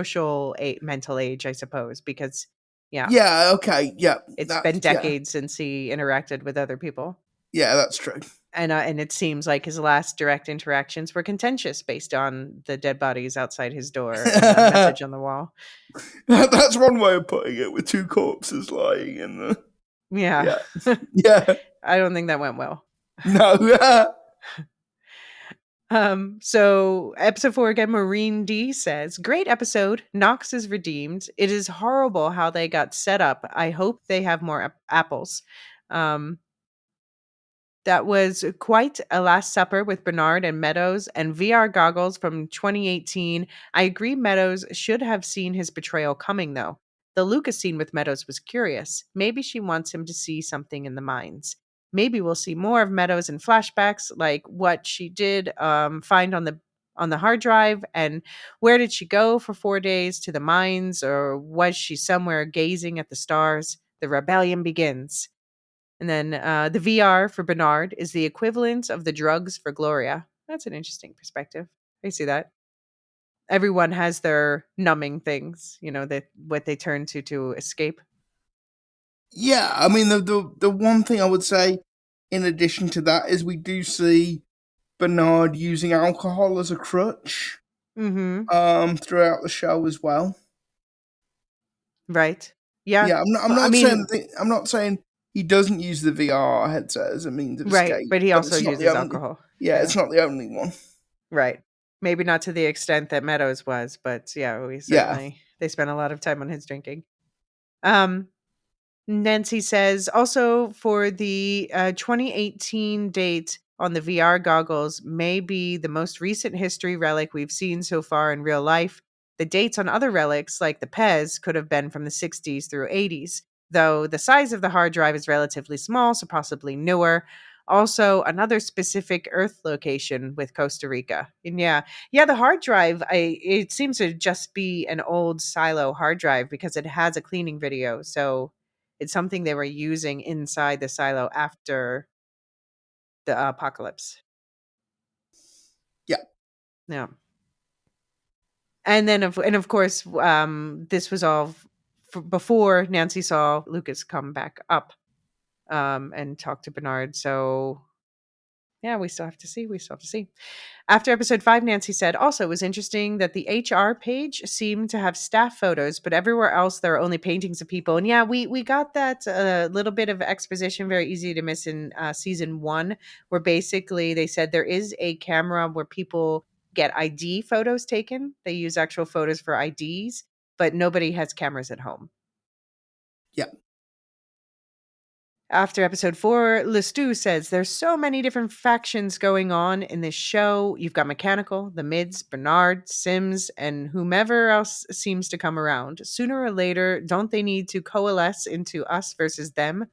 mental age, I suppose, because yeah, Yeah, okay, yeah, it's that been yeah, decades since he interacted with other people. yeah, that's true. And it seems like his last direct interactions were contentious based on the dead bodies outside his door and a message on the wall. That's one way of putting it, with two corpses lying in the. Yeah. Yeah, yeah, I don't think that went well. no, yeah. So episode 4 again, Maureen D says, great episode. Knox is redeemed. It is horrible how they got set up. I hope they have more apples. Um, That was quite a Last Supper with Bernard and Meadows and VR goggles from 2018. I agree Meadows should have seen his betrayal coming, though. The Lucas scene with Meadows was curious. Maybe she wants him to see something in the mines. Maybe we'll see more of Meadows in flashbacks, like what she did find on the hard drive, and where did she go for 4 days to the mines, or was she somewhere gazing at the stars? The rebellion begins. And then the VR for Bernard is the equivalent of the drugs for Gloria. That's an interesting perspective. I see that. Everyone has their numbing things, that what they turn to escape. Yeah, I mean the one thing I would say in addition to that is we do see Bernard using alcohol as a crutch Mm-hmm. throughout the show as well. Right. Yeah. Yeah, I'm I not saying mean, I'm not saying he doesn't use the VR headset as a means of right. escape, But he but also it's not the uses only. alcohol. Yeah, Yeah. it's not the only one. Right. Maybe not to the extent that Meadows was, but yeah, Yeah, they spent a lot of time on his drinking. Um, Nancy says also for the 2018 date on the VR goggles may be the most recent history relic we've seen so far in real life. The dates on other relics, like the Pez, could have been from the 60s through 80s, though the size of the hard drive is relatively small, so possibly newer. Also, another specific Earth location with Costa Rica. And yeah, the hard drive, it seems to just be an old silo hard drive because it has a cleaning video. So it's something they were using inside the silo after the apocalypse. yeah, Yeah. And of course, this was all before Nancy saw Lucas come back up and talk to Bernard. So yeah, we still have to see. We still have to see. After episode 5, Nancy said, also, it was interesting that the HR page seemed to have staff photos, but everywhere else there are only paintings of people. And yeah, we got that little bit of exposition, very easy to miss in season 1, where basically they said there is a camera where people get ID photos taken. They use actual photos for IDs, but nobody has cameras at home. yeah, After episode 4, Lestu says there's so many different factions going on in this show. You've got Mechanical, the Mids, Bernard, Sims, and whomever else seems to come around. Sooner or later, don't they need to coalesce into us versus them?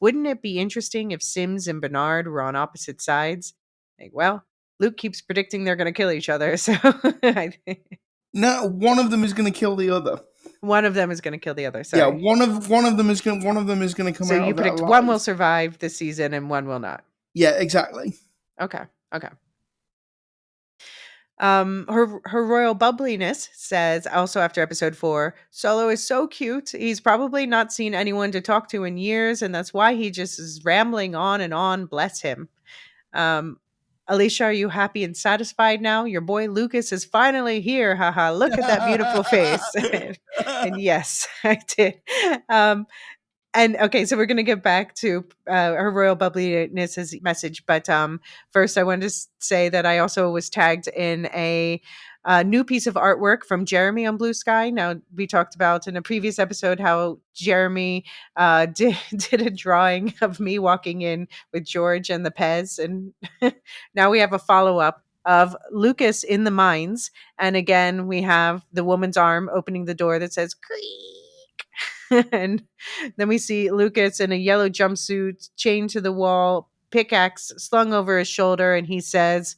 Wouldn't it be interesting if Sims and Bernard were on opposite sides? Like, well, Luke keeps predicting they're going to kill each other, so I think No, one of them is going to kill the other. one of them is going to kill the other. Yeah, Sorry. one of them is going to come So out you of it predict one will alive. survive this season and one will not. Yeah, exactly. Okay. Okay. Her royal bubbliness says also after episode 4, Solo is so cute. He's probably not seen anyone to talk to in years, and that's why he just is rambling on and on. Bless him. Um, Alicia, are you happy and satisfied now? Your boy Lucas is finally here. Haha, look at that beautiful face. And yes, I did. Um, and okay, so we're going to get back to her royal bubbliness's message, but first I wanted to say that I also was tagged in a new piece of artwork from Jeremy on Blue Sky. Now, we talked about in a previous episode how Jeremy did a drawing of me walking in with George and the Pez, and now we have a follow up of Lucas in the mines, and again we have the woman's arm opening the door that says "creak," and then we see Lucas in a yellow jumpsuit, chained to the wall, pickaxe slung over his shoulder, and he says,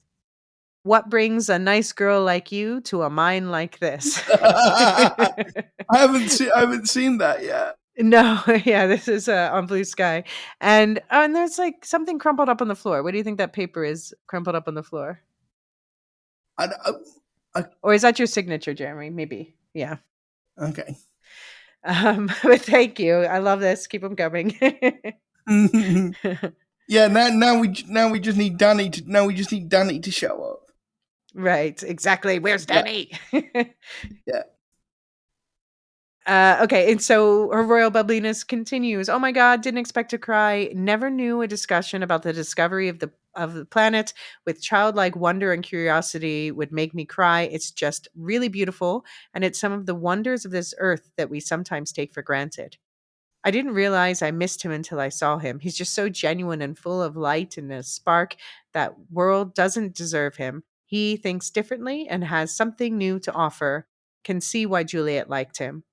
"What brings a nice girl like you to a mine like this?" I haven't seen that yet. No, yeah, this is on Blue Sky, and there's like something crumpled up on the floor. What do you think that paper is crumpled up on the floor? I, I, Or is that your signature, Jeremy? Maybe, yeah. okay. But thank you. I love this. Keep them coming. Yeah, now we just need Danny to show up. Right, exactly. Where's Yeah, Danny? yeah. Okay, and so her royal bubbliness continues. Oh my god, didn't expect to cry. Never knew a discussion about the discovery of the planet with childlike wonder and curiosity would make me cry. It's just really beautiful, and it's some of the wonders of this earth that we sometimes take for granted. I didn't realize I missed him until I saw him. He's just so genuine and full of light and a spark. That world doesn't deserve him. He thinks differently and has something new to offer. Can see why Juliet liked him.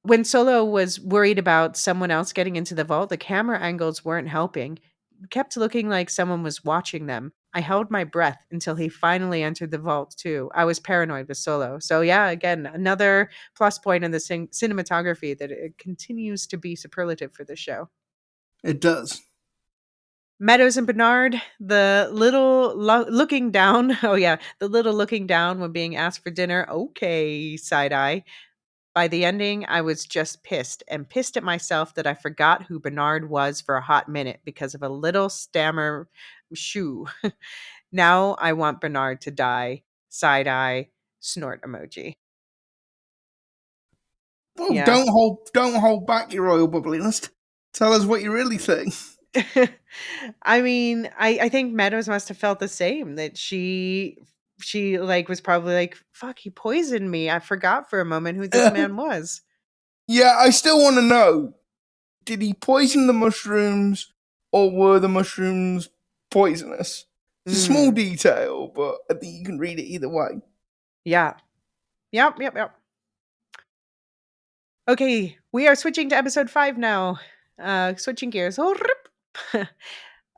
When Solo was worried about someone else getting into the vault, the camera angles weren't helping. It kept looking like someone was watching them. I held my breath until he finally entered the vault, too. I was paranoid with Solo. So, yeah, again, another plus point in the cinematography that it continues to be superlative for the show. It does. Meadows and Bernard, the little looking down. Oh, yeah, the little looking down when being asked for dinner. Okay, side eye. By the ending, I was just pissed and pissed at myself that I forgot who Bernard was for a hot minute because of a little stammer shoo. Now I want Bernard to die. Side eye, snort emoji. Well, Yeah. don't hold back your royal bubbliness. Tell us what you really think. I mean, I think Meadows must have felt the same that she like was probably like, fuck, he poisoned me. I forgot for a moment who this man was. Yeah, I still want to know: did he poison the mushrooms, or were the mushrooms poisonous? It's a small Mm, detail, but I think you can read it either way. yeah. Yep. Okay, we are switching to episode 5 now. Switching gears.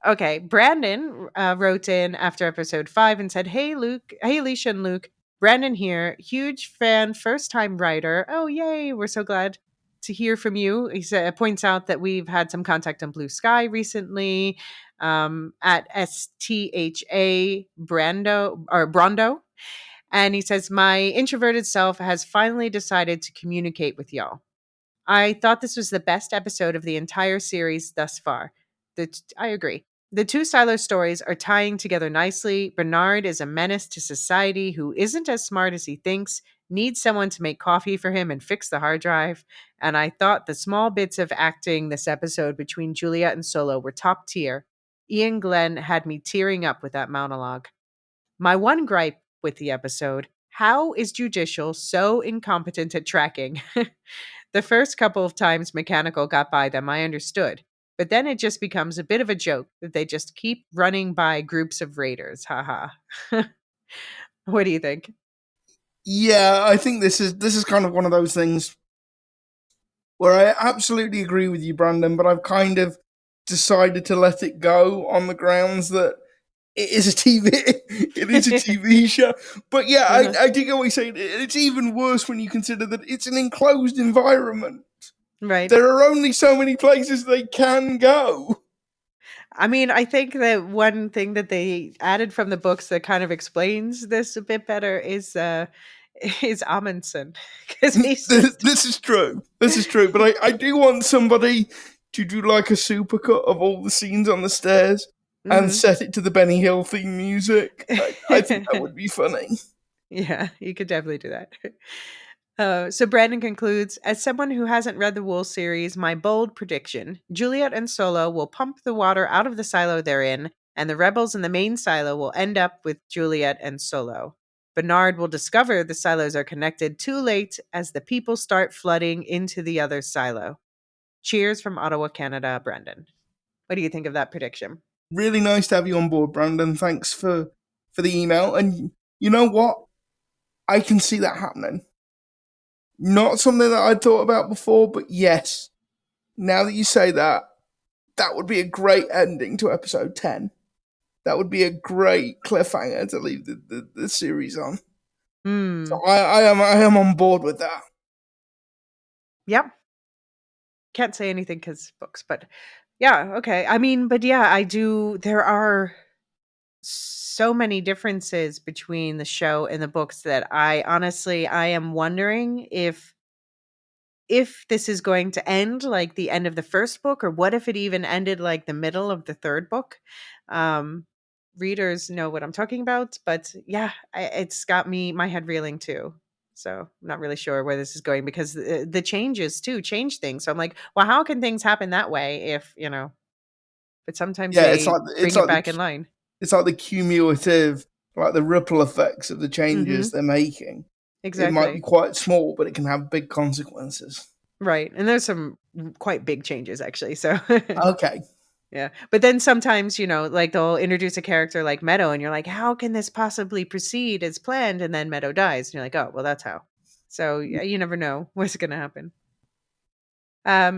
Okay, Brandon wrote in after episode 5 and said, "Hey Luke, hey Alicia and Luke, Brandon here, huge fan, first time writer. Oh yay, we're so glad to hear from you." He points out that we've had some contact on Blue Sky recently, at STHA Brondo, and he says, "My introverted self has finally decided to communicate with y'all. I thought this was the best episode of the entire series thus far. I agree. The two Silo stories are tying together nicely. Bernard is a menace to society who isn't as smart as he thinks, needs someone to make coffee for him and fix the hard drive. And I thought the small bits of acting this episode between Juliet and Solo were top tier. Ian Glenn had me tearing up with that monologue. My one gripe with the episode: how is Judicial so incompetent at tracking? The first couple of times Mechanical got by them, I understood. But then it just becomes a bit of a joke that they just keep running by groups of raiders. Haha. What do you think? Yeah, I think this is kind of one of those things where I absolutely agree with you, Brandon, but I've kind of decided to let it go on the grounds that it is a TV. It is a TV show. But yeah, Uh-huh. I do get what you're saying. It's even worse when you consider that it's an enclosed environment. Right. There are only so many places they can go. I mean, I think that one thing that they added from the books that kind of explains this a bit better is Amundsen, because he's just This is true. This is true. But I do want somebody to do like a supercut of all the scenes on the stairs and Mhm. set it to the Benny Hill theme music. I think that would be funny. Yeah, you could definitely do that. So Brandon concludes, as someone who hasn't read the Wool series, my bold prediction: Juliet and Solo will pump the water out of the silo they're in, and the rebels in the main silo will end up with Juliet and Solo. Bernard will discover the silos are connected too late as the people start flooding into the other silo. Cheers from Ottawa, Canada, Brandon. What do you think of that prediction? Really nice to have you on board, Brandon. Thanks for the email. And you know what? I can see that happening. Not something that I'd thought about before, but yes, now that you say that, that would be a great ending to episode 10. That would be a great cliffhanger to leave the series on. So Hmm. I am on board with that. Yep. Can't say anything because books, but yeah, okay. I mean, but yeah, I do. There are so many differences between the show and the books that I am wondering if this is going to end like the end of the first book, or what if it even ended like the middle of the third book. um Readers know what I'm talking about, but yeah, it's got me my head reeling too. So I'm not really sure where this is going, because the changes too change things. So I'm like, well, how can things happen that way if but sometimes Yeah, they bring it back in line. it's like the cumulative, like the ripple effects of the Mm-hmm. changes they're making. It might be Exactly. quite small, but it can have big consequences. Right, and there's some quite big changes actually, so Okay. yeah. But then sometimes, like, they'll introduce a character like Meadow, and you're like, "How can this possibly proceed as planned?" And then Meadow dies, and you're like, "Oh, well, that's how." So, yeah, you never know what's gonna happen.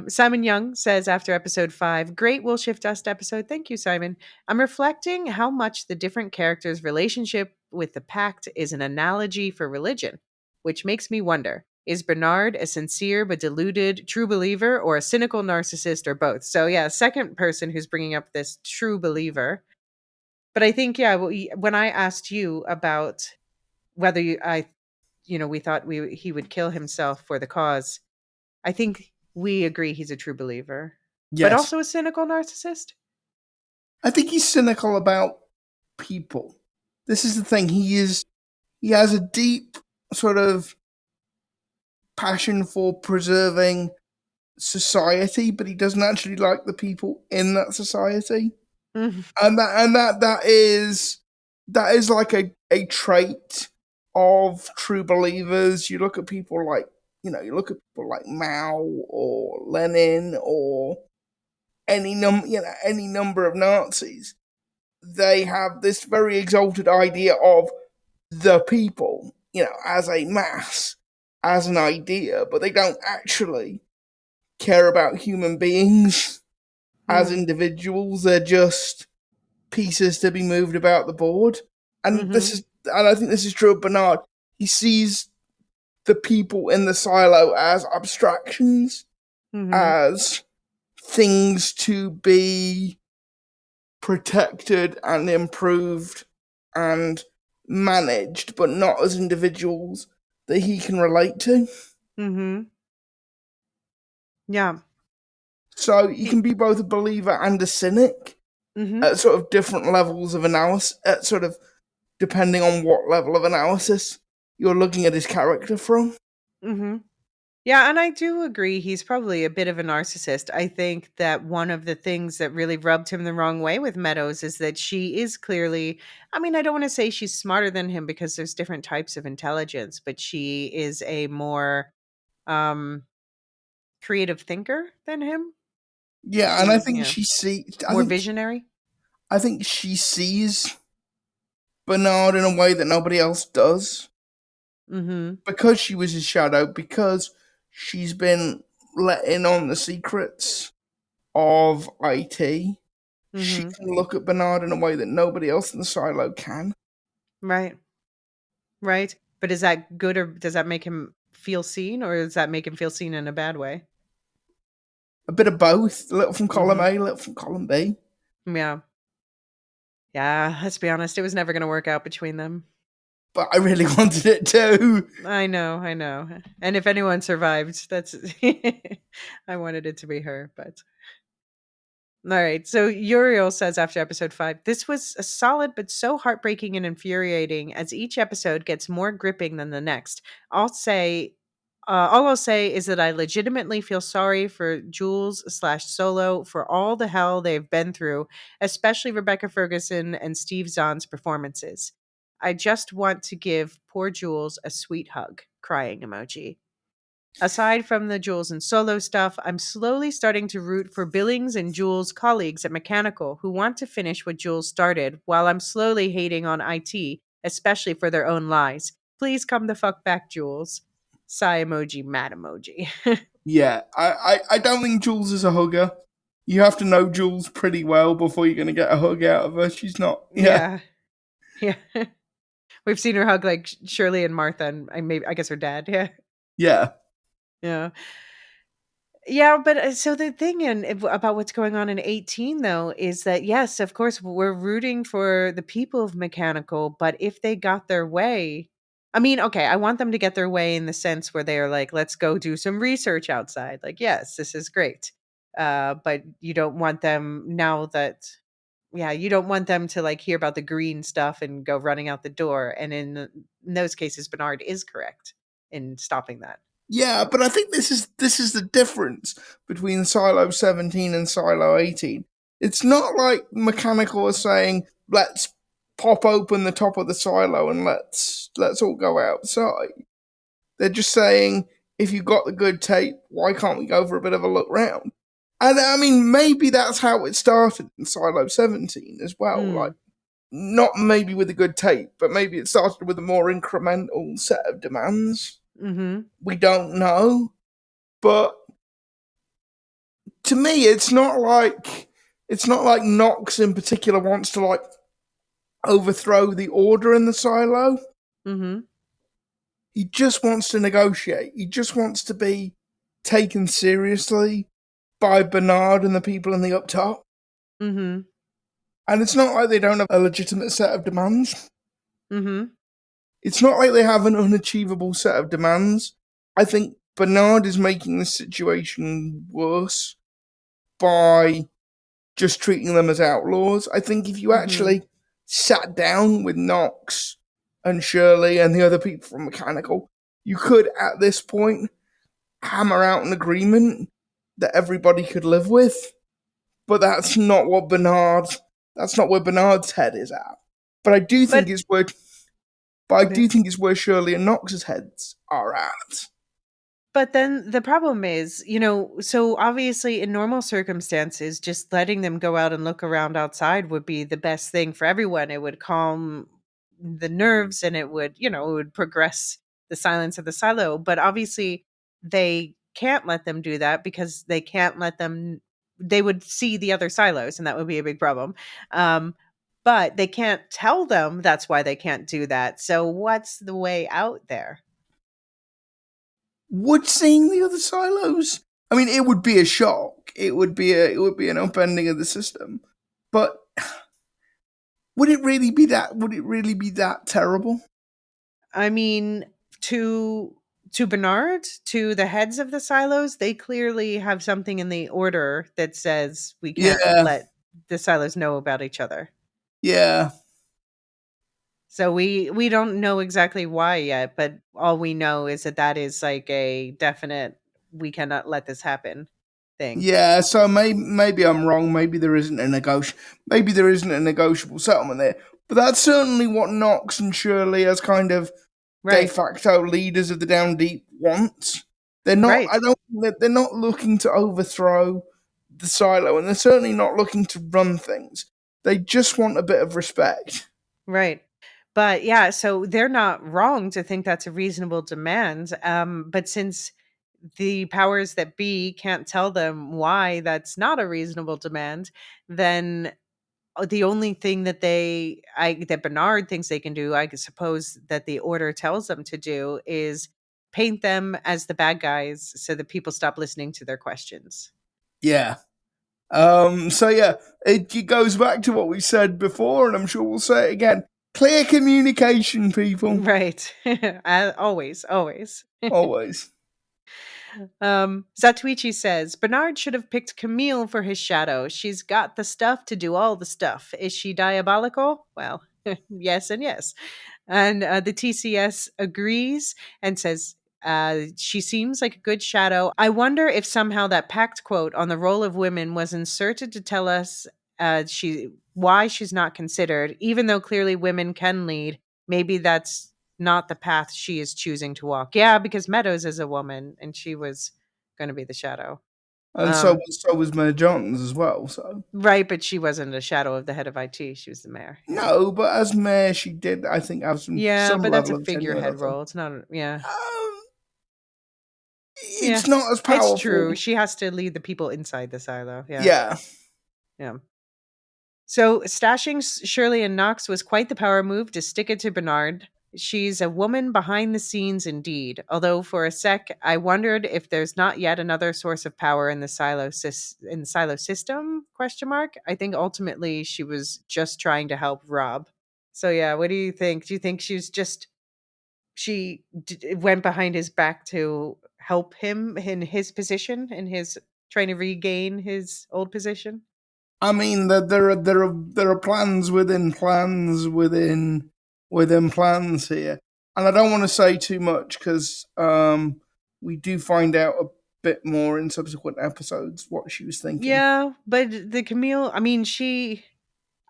Simon Young says after episode 5, great Will Shift Dust episode. Thank you, Simon. I'm reflecting how much the different characters' relationship with the pact is an analogy for religion, which makes me wonder, is Bernard a sincere but deluded true believer, or a cynical narcissist, or both? So, yeah, second person who's bringing up this true believer. But I think, yeah, when I asked you about whether we thought he would kill himself for the cause, I think we agree he's a true believer, but Yes. also a cynical narcissist. I think he's cynical about people. This is the thing. He has a deep sort of passion for preserving society, but he doesn't actually like the people in that society. Mhm, And that is like a trait of true believers. You look at people like you look at people like Mao or Lenin or any number of Nazis. They have this very exalted idea of the people, as a mass, as an idea, but they don't actually care about human beings as mm, individuals. They're just pieces to be moved about the board. mhm, And I think this is true of Bernard. He sees the people in the silo as abstractions, mhm, as things to be protected and improved and managed, but not as individuals that he can relate to. mhm. Yeah. So you Y- can be both a believer and a cynic Mhm, at sort of different levels of analysis, at sort of depending on what level of analysis you're looking at his character from. mhm. Yeah, and I do agree he's probably a bit of a narcissist. I think that one of the things that really rubbed him the wrong way with Meadows is that she is clearly, I mean, I don't want to say she's smarter than him, because there's different types of intelligence, but she is a more um creative thinker than him. Yeah, and I She, think she sees. more visionary. I think she sees Bernard in a way that nobody else does Mhm. because she was his shadow. Because she's been let in on the secrets of IT. She Mhm. can look at Bernard in a way that nobody else in the silo can. Right. Right. But is that good, or does that make him feel seen, or does that make him feel seen in a bad way? A bit of both, a little from column Mhm. A, a little from column B. Yeah. Yeah, let's be honest, it was never gonna work out between them. But I really wanted it too. I know, I know. And if anyone survived, that's I wanted it to be her, but all right. So Uriel says after episode 5, this was a solid but so heartbreaking and infuriating as each episode gets more gripping than the next. All I'll say is that I legitimately feel sorry for Jules slash Solo for all the hell they've been through, especially Rebecca Ferguson and Steve Zahn's performances. I just want to give poor Jules a sweet hug. Crying emoji. Aside from the Jules and Solo stuff, I'm slowly starting to root for Billings and Jules' colleagues at Mechanical who want to finish what Jules started, while I'm slowly hating on IT, especially for their own lies. Please come the fuck back, Jules. Sigh emoji, mad emoji. Yeah, I don't think Jules is a hugger. You have to know Jules pretty well before you're going to get a hug out of her. She's not. Yeah, Yeah. Yeah. We've seen her hug like Shirley and Martha, and I guess her dad. Yeah. yeah. Yeah. Yeah, but so the thing about what's going on in 18 though is that yes, of course we're rooting for the people of Mechanical, but if they got their way, I mean, okay, I want them to get their way in the sense where they are like, let's go do some research outside. Like, yes, this is great. But you don't want them now that yeah, you don't want them to like hear about the green stuff and go running out the door. And in those cases, Bernard is correct in stopping that. Yeah, but I think this is the difference between Silo 17 and Silo 18. It's not like Mechanical is saying, let's pop open the top of the silo and let's all go outside. They're just saying, if you got the good tape, why can't we go for a bit of a look round? And I mean, maybe that's how it started in Silo 17 as well. Like, Mm, not maybe with a good tape, but maybe it started with a more incremental set of demands. mm-hmm. We don't know. But to me, it's not like Knox in particular wants to like overthrow the order in the silo. Mm-hmm. He just wants to negotiate. He just wants to be taken seriously by Bernard and the people in the up top. Mm-hmm. And it's not like they don't have a legitimate set of demands. Mm-hmm. It's not like they have an unachievable set of demands. I think Bernard is making this situation worse by just treating them as outlaws. I think if you Mm-hmm. actually sat down with Knox and Shirley and the other people from Mechanical, you could at this point hammer out an agreement that everybody could live with. But that's not where Bernard's head is at. But I do think But it's where but I do think it's where Shirley and Knox's heads are at. But then the problem is, so obviously in normal circumstances, just letting them go out and look around outside would be the best thing for everyone. It would calm the nerves and it would progress the silence of the silo. But obviously they can't let them do that because they can't let them, they would see the other silos and that would be a big problem. Um, but they can't tell them that's why they can't do that. So what's the way out there? Would seeing the other silos? I mean, it would be a shock. It would be an upending of the system. But would it really be that? Would it really be that terrible? I mean, to Bernard, to the heads of the silos, they clearly have something in the order that says we can't Yeah, let the silos know about each other. yeah, So we don't know exactly why yet, but all we know is that that is like a definite we cannot let this happen thing. yeah. So maybe I'm wrong. Maybe there isn't a negotiable settlement there. But that's certainly what Knox and Shirley, as kind of de Right. facto leaders of the Down Deep, want. They're not. I Right. don't. They're not looking to overthrow the silo, and they're certainly not looking to run things. They just want a bit of respect. Right. But yeah, so they're not wrong to think that's a reasonable demand. But since the powers that be can't tell them why that's not a reasonable demand, then the only thing that Bernard thinks they can do, I suppose that the order tells them to do, is paint them as the bad guys so that people stop listening to their questions. Yeah. So yeah, it goes back to what we said before, and I'm sure we'll say it again. Clear communication, people. Right. Always, always. Always. Zatuichi says Bernard should have picked Camille for his shadow. She's got the stuff to do all the stuff. Is she diabolical? Well, yes and yes. And the TCS agrees and says she seems like a good shadow. I wonder if somehow that pact quote on the role of women was inserted to tell us why she's not considered, even though clearly women can lead. Maybe that's not the path she is choosing to walk. Yeah, because Meadows is a woman and she was going to be the shadow. And Um, so was Mayor Johns as well. So right, but she wasn't a shadow of the head of IT. She was the mayor. Yeah. no, but as mayor, she did, I think, have Yeah, some but that's level a of tenure. I figurehead think. role. It's not, yeah. Um, Yeah, it's not as it's powerful. true. She has to lead the people inside the silo. Yeah. Yeah. Yeah. So stashing Shirley and Knox was quite the power move to stick it to Bernard. She's a woman behind the scenes indeed. Although for a sec I wondered if there's not yet another source of power in the silo system? Question mark. I think ultimately she was just trying to help Rob. So yeah, what do you think? Do you think she went behind his back to help him in his position, in his trying to regain his old position? I mean, there are plans within plans within plans here, and I don't want to say too much because we do find out a bit more in subsequent episodes what she was thinking. Yeah, but the Camille, I mean,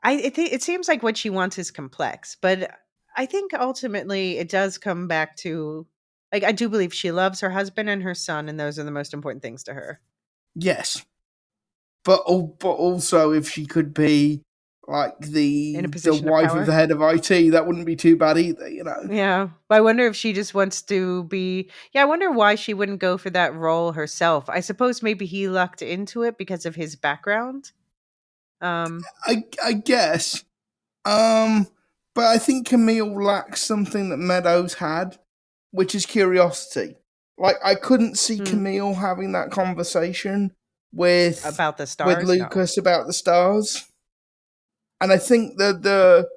I think it seems like what she wants is complex, but I think ultimately it does come back to, like, I do believe she loves her husband and her son, and those are the most important things to her. Yes, but also if she could be like In a the position of wife of the power. head of IT, that wouldn't be too bad either. Yeah. But I wonder if she just wants to be, yeah, I wonder why she wouldn't go for that role herself. I suppose maybe he lucked into it because of his background. Um, I guess. Um, but I think Camille lacks something that Meadows had, which is curiosity. Like I couldn't see hmm, Camille having that conversation with about the stars? No. Lucas about the stars, and I think that the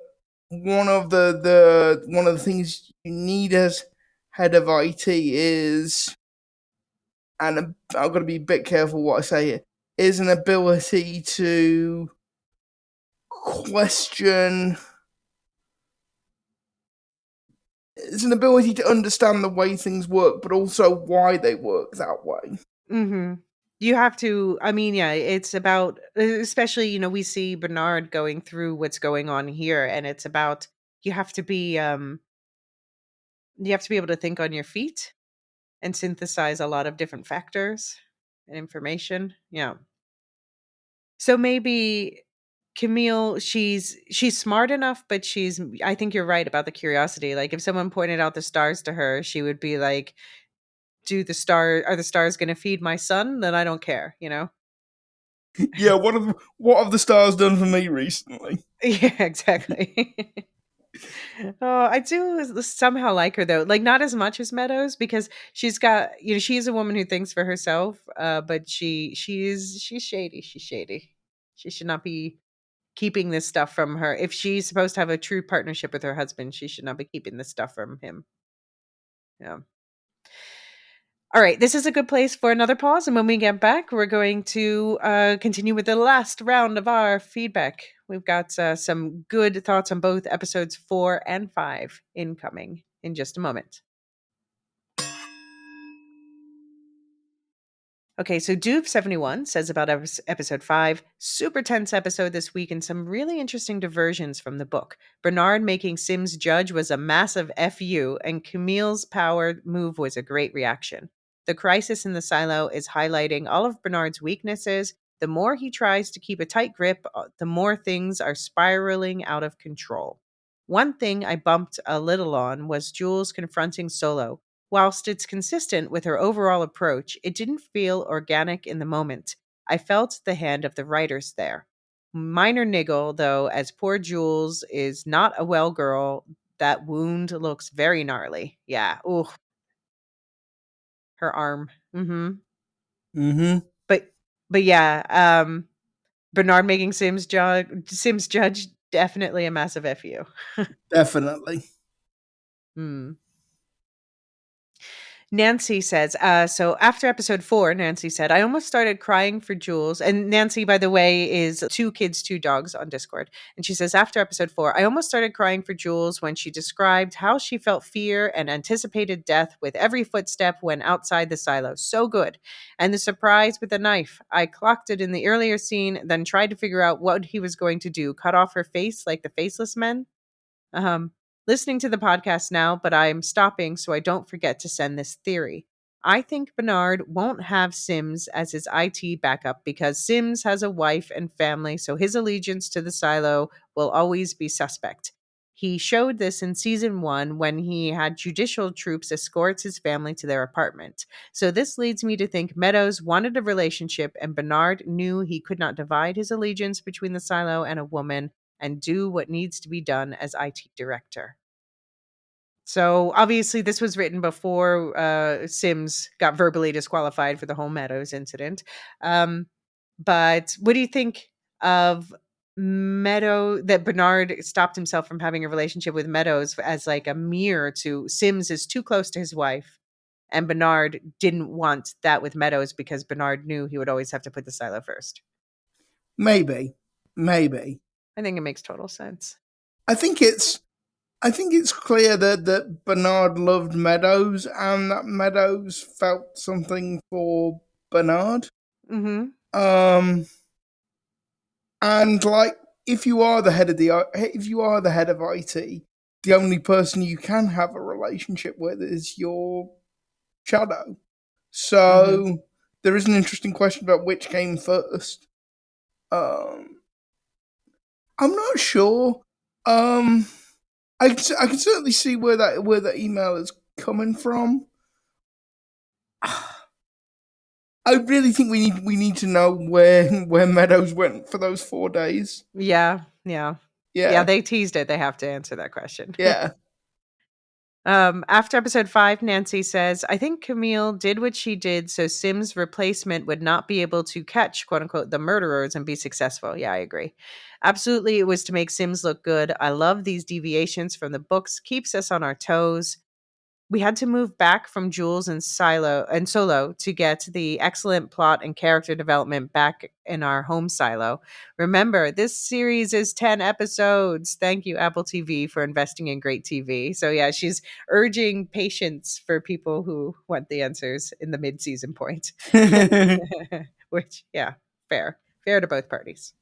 one of the things you need as head of IT is, and I've got to be a bit careful what I say here, is an ability to question. It's an ability to understand the way things work, but also why they work that way. Hmm. You have to, I mean, yeah, it's about, especially, we see Bernard going through what's going on here, and it's about, you have to be, you have to be able to think on your feet and synthesize a lot of different factors and information. Yeah. So maybe Camille, she's smart enough, but I think you're right about the curiosity. Like if someone pointed out the stars to her, she would be like, are the stars gonna feed my son? Then I don't care, you know? Yeah, what have the stars done for me recently? Yeah, exactly. Oh, I do somehow like her though. Like not as much as Meadows because she's got, she's a woman who thinks for herself. But she's shady. She's shady. She should not be keeping this stuff from her. If she's supposed to have a true partnership with her husband, she should not be keeping this stuff from him. Yeah. All right, this is a good place for another pause. And when we get back, we're going to continue with the last round of our feedback. We've got some good thoughts on both episodes 4 and 5 incoming in just a moment. Okay, so Doof71 says about episode 5, super tense episode this week and some really interesting diversions from the book. Bernard making Sims judge was a massive FU, and Camille's power move was a great reaction. The crisis in the silo is highlighting all of Bernard's weaknesses. The more he tries to keep a tight grip, the more things are spiraling out of control. One thing I bumped a little on was Jules confronting Solo. Whilst it's consistent with her overall approach, it didn't feel organic in the moment. I felt the hand of the writers there. Minor niggle, though, as poor Jules is not a well girl, that wound looks very gnarly. Yeah. Ooh, her arm. Mm-hmm. But but yeah, Bernard making Sims judge, definitely a massive FU. Definitely. Hmm. Nancy says, so after episode 4, Nancy said, I almost started crying for Jules. And Nancy, by the way, is two kids, two dogs on Discord. And she says, after episode 4, I almost started crying for Jules when she described how she felt fear and anticipated death with every footstep when outside the silo. So good. And the surprise with the knife. I clocked it in the earlier scene, then tried to figure out what he was going to do. Cut off her face like the faceless men? Um, Listening to the podcast now, but I'm stopping so I don't forget to send this theory. I think Bernard won't have Sims as his IT backup because Sims has a wife and family, so his allegiance to the silo will always be suspect. He showed this in season 1 when he had judicial troops escort his family to their apartment. So this leads me to think Meadows wanted a relationship and Bernard knew he could not divide his allegiance between the silo and a woman and do what needs to be done as IT director. So obviously, this was written before Sims got verbally disqualified for the whole Meadows incident. Um, but what do you think of Meadow that Bernard stopped himself from having a relationship with Meadows as like a mirror to Sims is too close to his wife, and Bernard didn't want that with Meadows because Bernard knew he would always have to put the silo first. Maybe. Maybe. I think it makes total sense. I think it's I think it's clear that Bernard loved Meadows and that Meadows felt something for Bernard. Mm-hmm. Um and like if you are the head of IT, the only person you can have a relationship with is your shadow. Mm-hmm. So there is an interesting question about which came first. Um I'm not sure. Um I can certainly see where that email is coming from. I really think we need to know where Meadows went for those 4 days. Yeah, yeah. Yeah, Yeah, they teased it. They have to answer that question. yeah. After episode 5, Nancy says, I think Camille did what she did so Sim's replacement would not be able to catch, quote unquote, the murderers and be successful. Yeah, I agree. Absolutely, it was to make Sims look good. I love these deviations from the books, keeps us on our toes. We had to move back from Jules and Solo to get the excellent plot and character development back in our home silo. Remember, this series is 10 episodes. Thank you, Apple TV, for investing in great TV. So yeah, she's urging patience for people who want the answers in the mid-season point. Which, yeah, fair. Fair to both parties.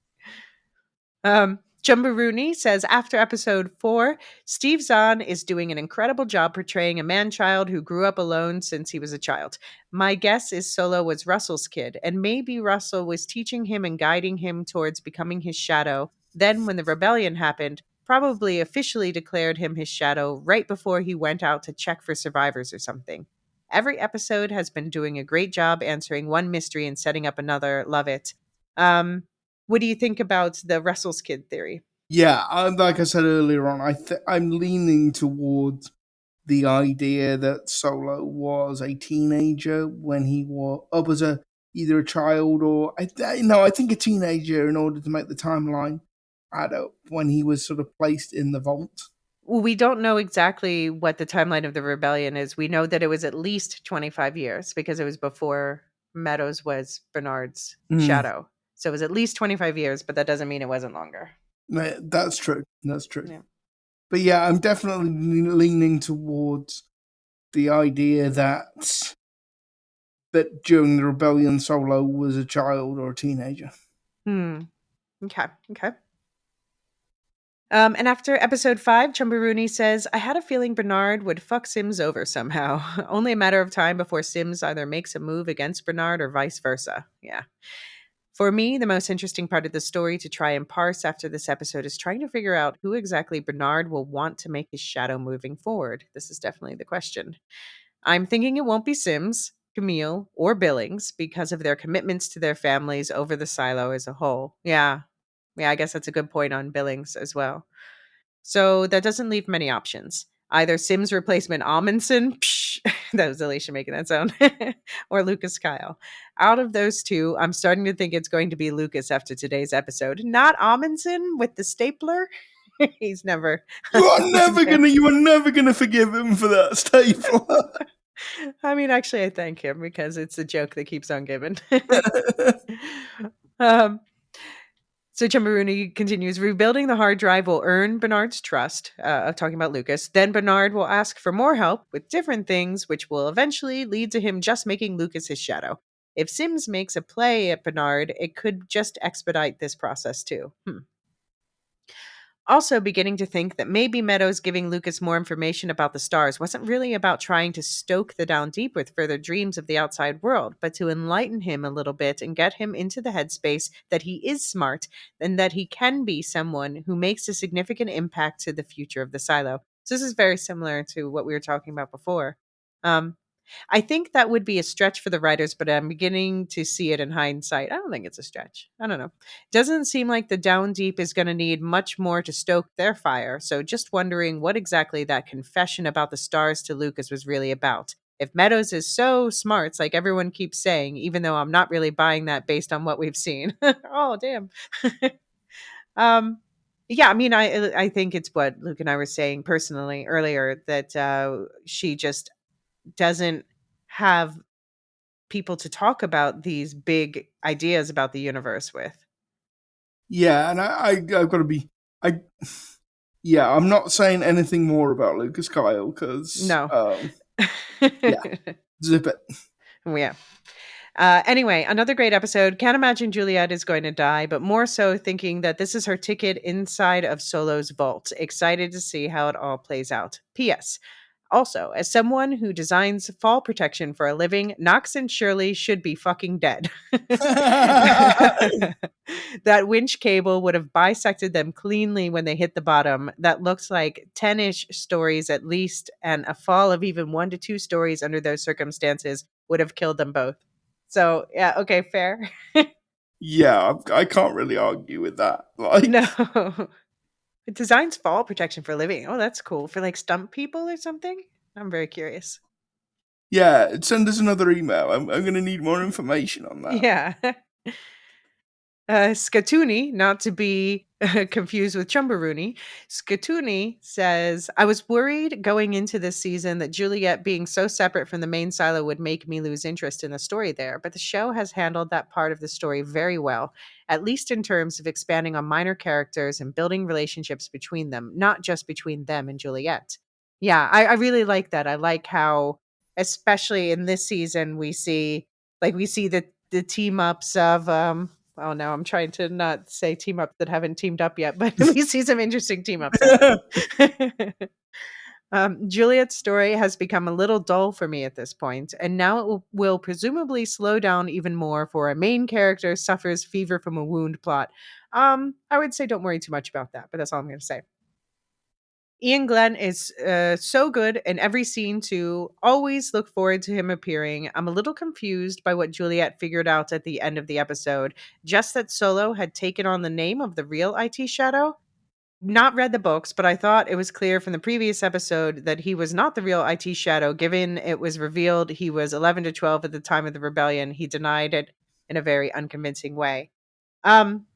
Jumbaruni says after episode 4, Steve Zahn is doing an incredible job portraying a man child who grew up alone since he was a child. My guess is Solo was Russell's kid, and maybe Russell was teaching him and guiding him towards becoming his shadow. Then, when the rebellion happened, probably officially declared him his shadow right before he went out to check for survivors or something. Every episode has been doing a great job answering one mystery and setting up another. Love it. Um, what do you think about the Russell's kid theory? Yeah, like I said earlier on, I'm leaning towards the idea that Solo was a teenager when he was up as a either a child or I think a teenager in order to make the timeline add up when he was sort of placed in the vault. Well, we don't know exactly what the timeline of the rebellion is. We know that it was at least 25 years because it was before Meadows was Bernard's Mm, shadow. So it was at least 25 years, but that doesn't mean it wasn't longer. that's true. That's true. Yeah. But yeah, I'm definitely leaning towards the idea that during the rebellion, Solo was a child or a teenager. Hmm. Okay. Okay. And after episode 5, Chumbaruni says, I had a feeling Bernard would fuck Sims over somehow. Only a matter of time before Sims either makes a move against Bernard or vice versa. Yeah. For me, the most interesting part of the story to try and parse after this episode is trying to figure out who exactly Bernard will want to make his shadow moving forward. This is definitely the question. I'm thinking it won't be Sims, Camille, or Billings because of their commitments to their families over the silo as a whole. Yeah. Yeah, I guess that's a good point on Billings as well. So that doesn't leave many options. Either Sims replacement Amundsen, psh, that was Alicia making that sound, or Lucas Kyle. Out of those two, I'm starting to think it's going to be Lucas after today's episode. Not Amundsen with the stapler. he's never, he's never. You are never gonna forgive him for that stapler. I mean, actually, I thank him because it's a joke that keeps on giving. um, So Chumbaruni continues, rebuilding the hard drive will earn Bernard's trust, talking about Lucas. Then Bernard will ask for more help with different things, which will eventually lead to him just making Lucas his shadow. If Sims makes a play at Bernard, it could just expedite this process too. Also, beginning to think that maybe Meadows giving Lucas more information about the stars wasn't really about trying to stoke the down deep with further dreams of the outside world, but to enlighten him a little bit and get him into the headspace that he is smart and that he can be someone who makes a significant impact to the future of the silo. So, this is very similar to what we were talking about before. Um, I think that would be a stretch for the writers, but I'm beginning to see it in hindsight. I don't think it's a stretch. I don't know. Doesn't seem like the Down Deep is going to need much more to stoke their fire. So just wondering what exactly that confession about the stars to Lucas was really about. If Meadows is so smart, like everyone keeps saying, even though I'm not really buying that based on what we've seen. Oh, damn. um, yeah, I mean, I think it's what Luke and I were saying personally earlier that she just doesn't have people to talk about these big ideas about the universe with. Yeah, and I've got to be. I Yeah, I'm not saying anything more about Lucas Kyle because No. yeah, zip it. Yeah. Anyway, another great episode. Can't imagine Juliet is going to die, but more so thinking that this is her ticket inside of Solo's vault. Excited to see how it all plays out. P.S. Also, as someone who designs fall protection for a living, Knox and Shirley should be fucking dead. That winch cable would have bisected them cleanly when they hit the bottom. That looks like 10 ish stories at least, and a fall of even 1 to 2 stories under those circumstances would have killed them both. So, yeah, okay, fair. Yeah, I can't really argue with that. Like, No. It designs fall protection for a living. Oh, that's cool. For like stump people or something? I'm very curious. yeah, send us another email. I'm going to need more information on that. Yeah. Scatuni, not to be confused with Chumbaroonie, Scatuni says, I was worried going into this season that Juliet being so separate from the main silo would make me lose interest in the story there, but the show has handled that part of the story very well, at least in terms of expanding on minor characters and building relationships between them, not just between them and Juliet. Yeah, I really like that. I like how, especially in this season, we see the team ups of oh no, I'm trying to not say team ups that haven't teamed up yet, but we see some interesting team ups happen. Juliet's story has become a little dull for me at this point, and now it will presumably slow down even more for a main character suffers fever from a wound plot. I would say don't worry too much about that, but that's all I'm going to say. Ian Glenn is so good in every scene too. Always look forward to him appearing. I'm a little confused by what Juliet figured out at the end of the episode. Just that Solo had taken on the name of the real IT Shadow. Not read the books, but I thought it was clear from the previous episode that he was not the real IT Shadow, given it was revealed he was 11 to 12 at the time of the rebellion. He denied it in a very unconvincing way. Um,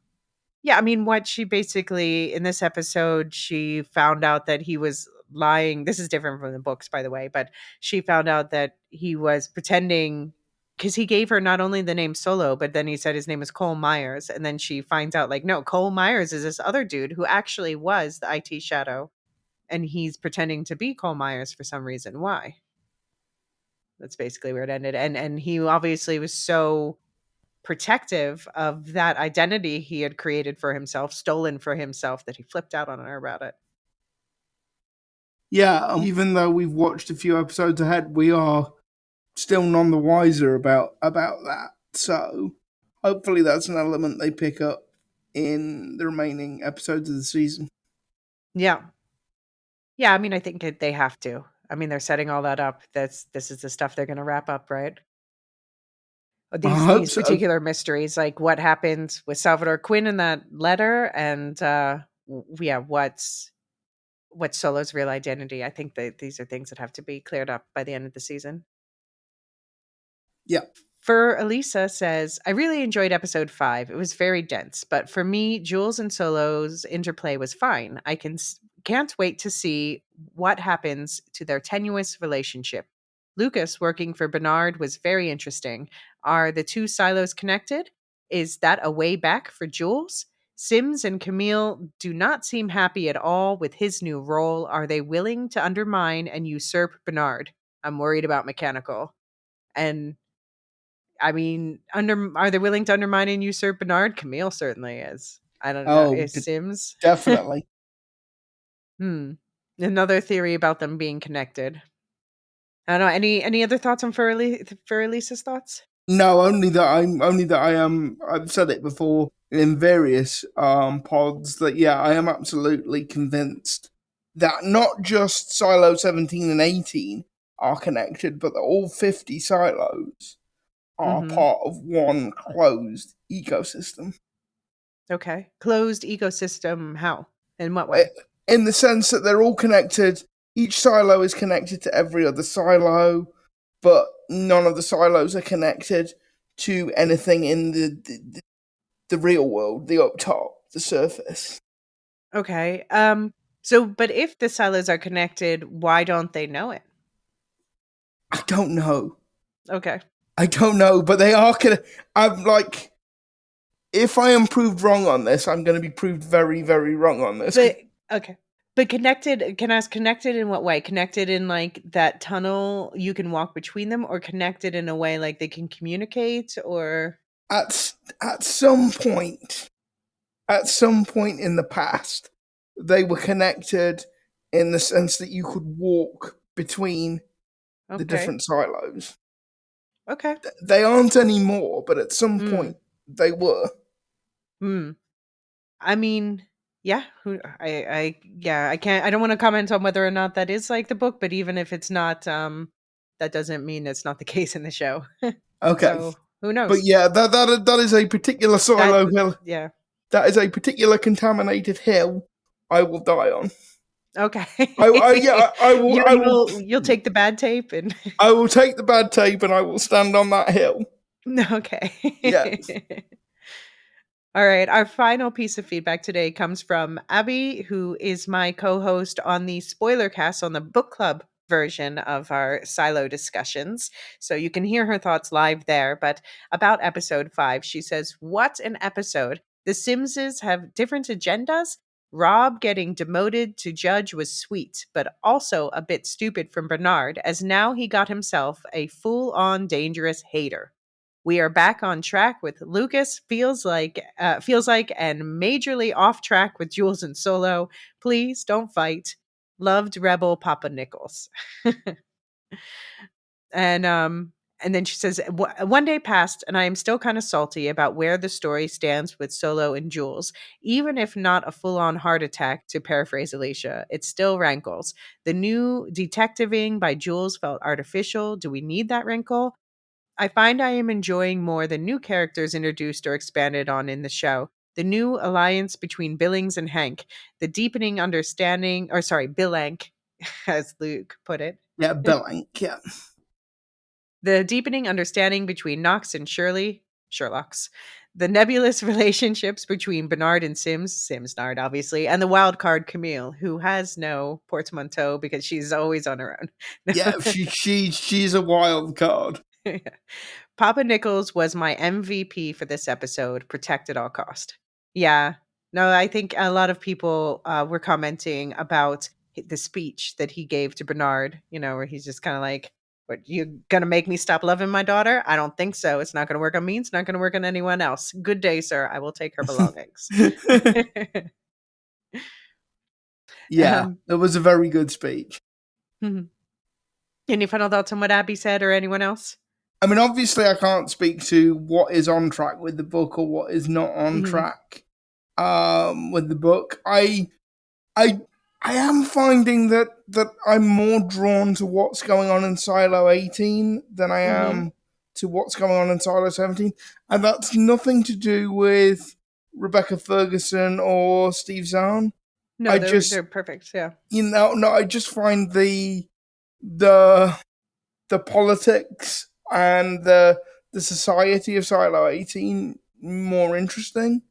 yeah, I mean, what she basically in this episode, she found out that he was lying. This is different from the books, by the way, but she found out that he was pretending because he gave her not only the name Solo, but then he said his name was Cole Myers. And then she finds out, like, no, Cole Myers is this other dude who actually was the IT Shadow. And he's pretending to be Cole Myers for some reason. Why? That's basically where it ended. And he obviously was so protective of that identity he had created for himself, stolen for himself, that he flipped out on her about it. Yeah, even though we've watched a few episodes ahead, we are still none the wiser about that. So hopefully that's an element they pick up in the remaining episodes of the season. Yeah. Yeah, I mean, I think they have to. I mean, they're setting all that up. This is the stuff they're going to wrap up, right? I hope These so. particular mysteries, like what happened with Salvador Quinn in that letter, and yeah, what's Solo's real identity. I think that these are things that have to be cleared up by the end of the season. Yeah. For Elisa says, I really enjoyed episode 5. It was very dense, but for me, Jules and Solo's interplay was fine. Can't wait to see what happens to their tenuous relationship. Lucas working for Bernard was very interesting. Are the two silos connected? Is that a way back for Jules? Sims and Camille do not seem happy at all with his new role. Are they willing to undermine and usurp Bernard? I'm worried about Mechanical. And I mean, are they willing to undermine and usurp Bernard? Camille certainly is. I don't know. Oh, Is Sims? definitely. Hmm. Another theory about them being connected. I don't know. Any other thoughts on Elisa's thoughts? No, only that I am. I've said it before in various pods that yeah, I am absolutely convinced that not just Silo 17 and 18 are connected, but that all 50 silos are Mm-hmm. part of one closed ecosystem. Okay. Closed ecosystem. How? In what Eh, way? In the sense that they're all connected. Each silo is connected to every other silo, but none of the silos are connected to anything in the real world, the up top, the surface. Okay. So, but if the silos are connected, why don't they know it? I don't know. Okay. I don't know, but they are. I'm like, if I am proved wrong on this, I'm going to be proved very, very wrong on this. But okay. But connected, can I ask connected in what way? Connected in like that tunnel you can walk between them, or connected in a way like they can communicate, or At some point, at some point in the past, they were connected in the sense that you could walk between the okay. different silos. Okay. They aren't anymore, but at some Hmm. point they were. Hmm. I mean, yeah, yeah, I don't want to comment on whether or not that is like the book, but even if it's not, that doesn't mean it's not the case in the show. Okay, So who but knows? yeah, that is a particular That silo hill. yeah. That is a particular contaminated hill I will die on. Okay. Yeah, You'll take the bad tape and I will take the bad tape and I will stand on that hill. Yeah. okay. All right. Our final piece of feedback today comes from Abby, who is my co host on the spoiler cast on the book club version of our silo discussions. So you can hear her thoughts live there. But about episode 5, she says, what an episode. The Simses have different agendas. Rob getting demoted to judge was sweet, but also a bit stupid from Bernard, as now he got himself a full on dangerous hater. We are back on track with Lucas. Feels like, and majorly off track with Jules and Solo. Please don't fight. Loved Rebel Papa Nichols. and and then she says, One day passed, and I am still kind of salty about where the story stands with Solo and Jules. Even if not a full on heart attack, to paraphrase Alicia, it still rankles. The new detectiving by Jules felt artificial. Do we need that wrinkle? I find I am enjoying more the new characters introduced or expanded on in the show. The new alliance between Billings and Hank, the deepening understanding, or sorry, Billank, as Luke put it, Yeah, blank. Yeah. the deepening understanding between Knox and Sherlock's, the nebulous relationships between Bernard and Sims Nard, obviously, and the wild card Camille, who has no portmanteau because she's always on her Yeah, own. she's a wild card. Papa Nichols was my MVP for this episode, protect at all cost. Yeah. No, I think a lot of people were commenting about the speech that he gave to Bernard, where he's just kind of like, what, you gonna make me stop loving my daughter? I don't think so. It's not gonna work on me. It's not gonna work on anyone else. Good day, sir. I will take her belongings. Yeah, um, it was a very good speech. mhm. Any final thoughts on what Abby said or anyone else? I mean, obviously, I can't speak to what is on track with the book or what is not on Mhm. track with the book. I I am finding that I'm more drawn to what's going on in Silo 18 than I Mm-hmm. am to what's going on in Silo 17, and that's nothing to do with Rebecca Ferguson or Steve Zahn. No, I they're just, perfect. Yeah. no, I just find the the politics and the society of Silo 18 more interesting.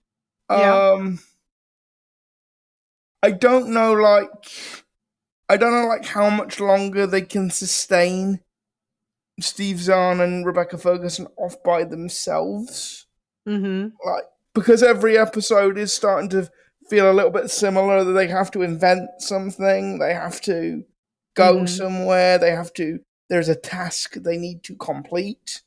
Yeah. Um, I don't know, I don't know, how much longer they can sustain Steve Zahn and Rebecca Ferguson off by themselves. Mm-hmm. Like, because every episode is starting to feel a little bit similar. That they have to invent something, they have to go Mm-hmm. somewhere, they have to. There's a task they need to complete.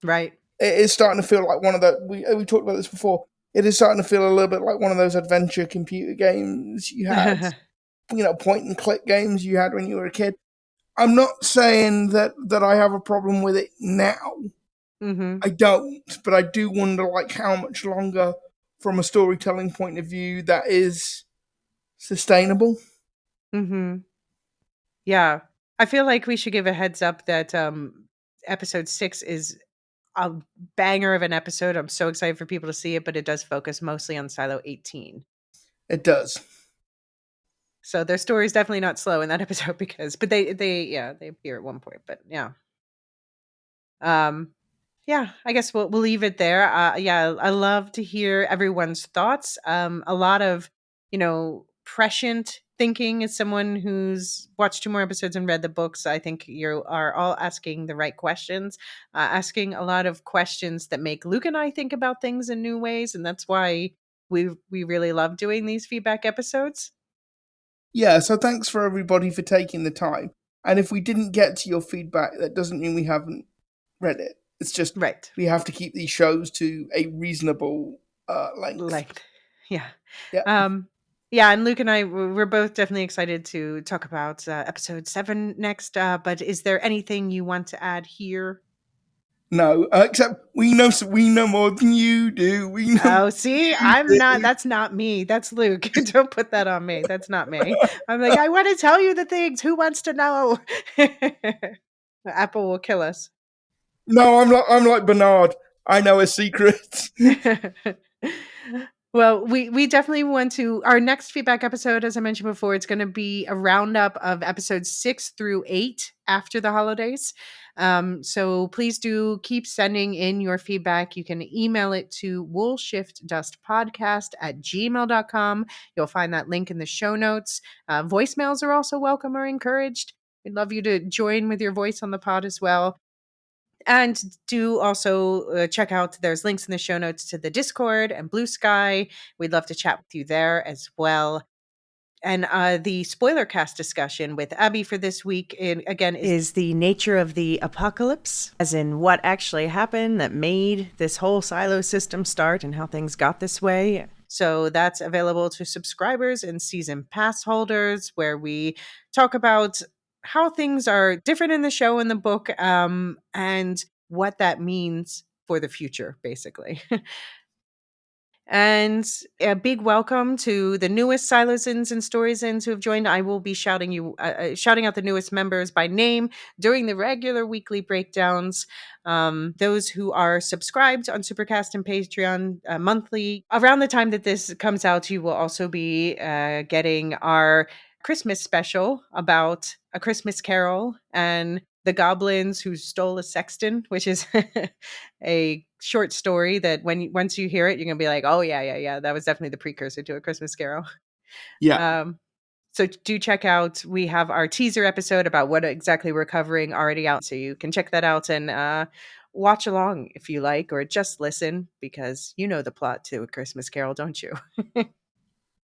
Right. It is starting to feel like one of the we talked about this before. It is starting to feel a little bit like one of those adventure computer games you had, point and click games you had when you were a kid. I'm not saying that I have a problem with it now. Mm-hmm. I don't, but I do wonder how much longer, from a storytelling point of view, that is sustainable. Mm-hmm. Yeah. I feel like we should give a heads up that episode 6 is a banger of an episode. I'm so excited for people to see it, but it does focus mostly on Silo 18. It does. So their story is definitely not slow in that episode but they appear at one point, but yeah. Um yeah, I guess we'll leave it there. Yeah, I love to hear everyone's thoughts. A lot of, prescient thinking as someone who's watched 2 more episodes and read the books. I think you are all asking the right questions, asking a lot of questions that make Luke and I think about things in new ways, and that's why we really love doing these feedback episodes. Yeah, so thanks for everybody for taking the time. And if we didn't get to your feedback, that doesn't mean we haven't read it. It's just Right. we have to keep these shows to a reasonable length. Length. Yeah. Yeah. Um, yeah, and Luke and I, we're both definitely excited to talk about episode 7 next. But is there anything you want to add here? No, except we know more than you do. We know more Oh, see, than I'm you not. do. That's not me. That's Luke. Don't put that on me. That's not me. I'm like, I want to tell you the things. Who wants to know? Apple will kill us. No, I'm like Bernard. I know a secret. Well, we definitely want to our next feedback episode, as I mentioned before, it's going to be a roundup of episodes 6 through 8 after the holidays. So please do keep sending in your feedback. You can email it to woolshiftdustpodcast@gmail.com. You'll find that link in the show notes. Voicemails are also welcome or encouraged. We'd love you to join with your voice on the pod as well. And do also check out, there's links in the show notes to the Discord and Blue Sky. We'd love to chat with you there as well. And the spoiler cast discussion with Abby for this week, again, is the nature of the apocalypse, as in what actually happened that made this whole silo system start and how things got this way. So that's available to subscribers and season pass holders, where we talk about how things are different in the show and the book, and what that means for the future, basically. And a big welcome to the newest Silosins and Storiesins who have joined. I will be shouting out the newest members by name during the regular weekly breakdowns. Those who are subscribed on Supercast and Patreon monthly. Around the time that this comes out, you will also be getting our Christmas special about A Christmas Carol and the goblins who stole a sexton, which is a short story that once you hear it, you're gonna be like, oh yeah, that was definitely the precursor to A Christmas Carol. Yeah. So do check out. We have our teaser episode about what exactly we're covering already out, so you can check that out and watch along if you like, or just listen because you know the plot to A Christmas Carol, don't you?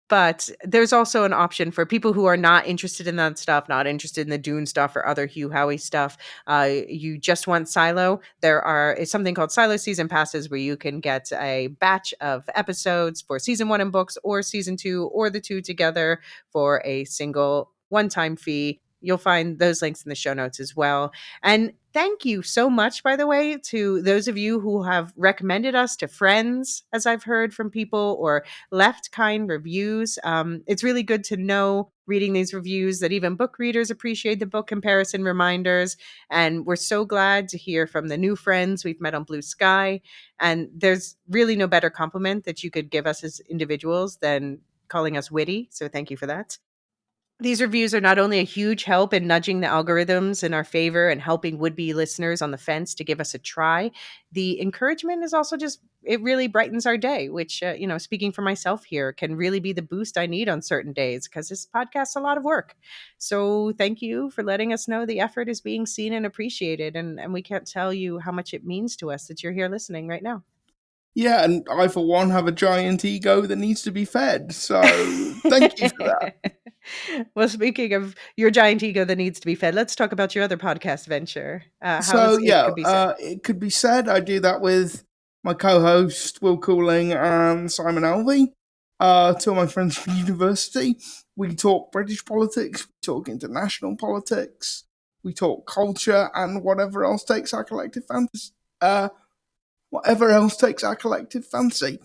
But there's also an option for people who are not interested in that stuff, not interested in the Dune stuff or other Hugh Howey stuff. You just want Silo. Is something called Silo Season Passes, where you can get a batch of episodes for season 1 in books or season 2 or the two together for a single one-time fee. You'll find those links in the show notes as well. And thank you so much, by the way, to those of you who have recommended us to friends, as I've heard from people, or left kind reviews. It's really good to know, reading these reviews, that even book readers appreciate the book comparison reminders. And we're so glad to hear from the new friends we've met on Blue Sky. And there's really no better compliment that you could give us as individuals than calling us witty. So thank you for that. These reviews are not only a huge help in nudging the algorithms in our favor and helping would-be listeners on the fence to give us a try, the encouragement is also just, it really brightens our day, which, speaking for myself here, can really be the boost I need on certain days because this podcast's a lot of work. So thank you for letting us know the effort is being seen and appreciated. And we can't tell you how much it means to us that you're here listening right now. Yeah, and I, for one, have a giant ego that needs to be fed. So thank you for that. Well, speaking of your giant ego that needs to be fed, let's talk about your other podcast venture. So How's it yeah, could be said? it could be said I do that with my co-host Will Cooling and Simon Alvey. Two of my friends from university. We talk British politics, we talk international politics, we talk culture, and whatever else takes our collective fantasy. Whatever else takes our collective fancy.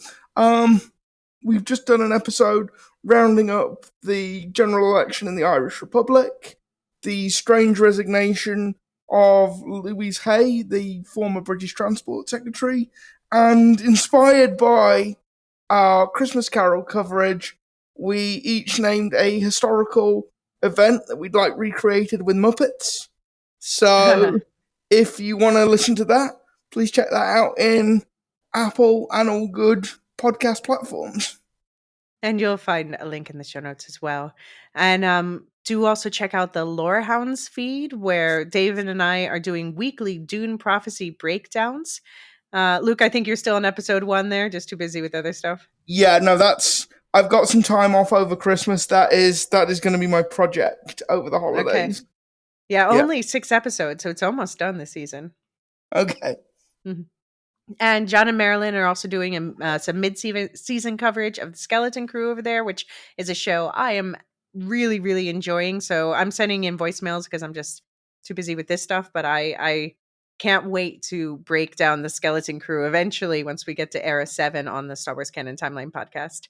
We've just done an episode rounding up the general election in the Irish Republic, the strange resignation of Louise Hay, the former British Transport Secretary, and inspired by our Christmas Carol coverage, we each named a historical event that we'd like recreated with Muppets. So if you want to listen to that, please check that out in Apple and all good podcast platforms. And you'll find a link in the show notes as well. And do also check out the Lorehounds feed, where David and I are doing weekly Dune prophecy breakdowns. Luke, I think you're still on episode 1 there, just too busy with other stuff. Yeah, no, I've got some time off over Christmas. That is going to be my project over the Okay. holidays. Yeah, Yeah. only 6 episodes, so it's almost done this season. Okay. Mhm. And John and Marilyn are also doing some mid-season coverage of the Skeleton Crew over there, which is a show I am really, really enjoying. So I'm sending in voicemails because I'm just too busy with this stuff. But I can't wait to break down the Skeleton Crew eventually once we get to Era 7 on the Star Wars Canon Timeline podcast.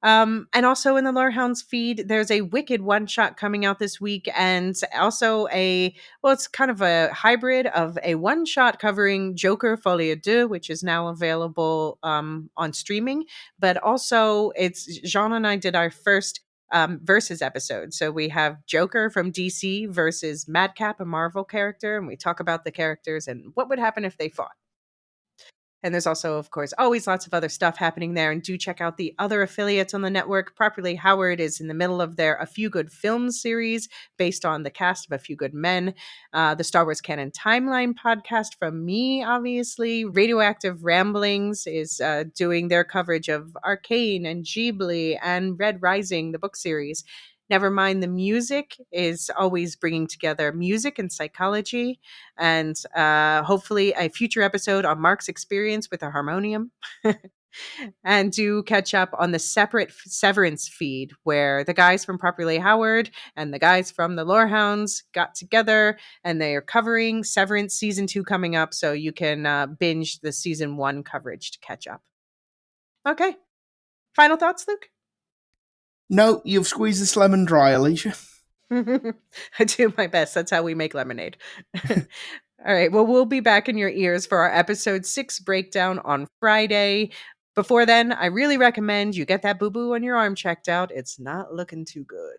And also in the Lorehounds feed, there's a Wicked one shot coming out this week, and also it's kind of a hybrid of a one shot covering Joker Folie 2, which is now available on streaming. But also, it's Jean and I did our first versus episode. So we have Joker from DC versus Madcap, a Marvel character, and we talk about the characters and what would happen if they fought. And there's also, of course, always lots of other stuff happening there. And do check out the other affiliates on the network. Properly Howard is in the middle of their A Few Good Films series based on the cast of A Few Good Men. The Star Wars Canon Timeline podcast from me, obviously. Radioactive Ramblings is doing their coverage of Arcane and Ghibli and Red Rising, the book series. Nevermind the Music is always bringing together music and psychology, and hopefully a future episode on Mark's experience with a harmonium. And do catch up on the separate Severance feed, where the guys from Properly Howard and the guys from the Lorehounds got together, and they are covering Severance season 2 coming up, so you can binge the season 1 coverage to catch up. Okay. Final thoughts, Luke? No, you've squeezed this lemon dry, Elysia. I do my best. That's how we make lemonade. All right. Well, we'll be back in your ears for our episode 6 breakdown on Friday. Before then, I really recommend you get that boo-boo on your arm checked out. It's not looking too good.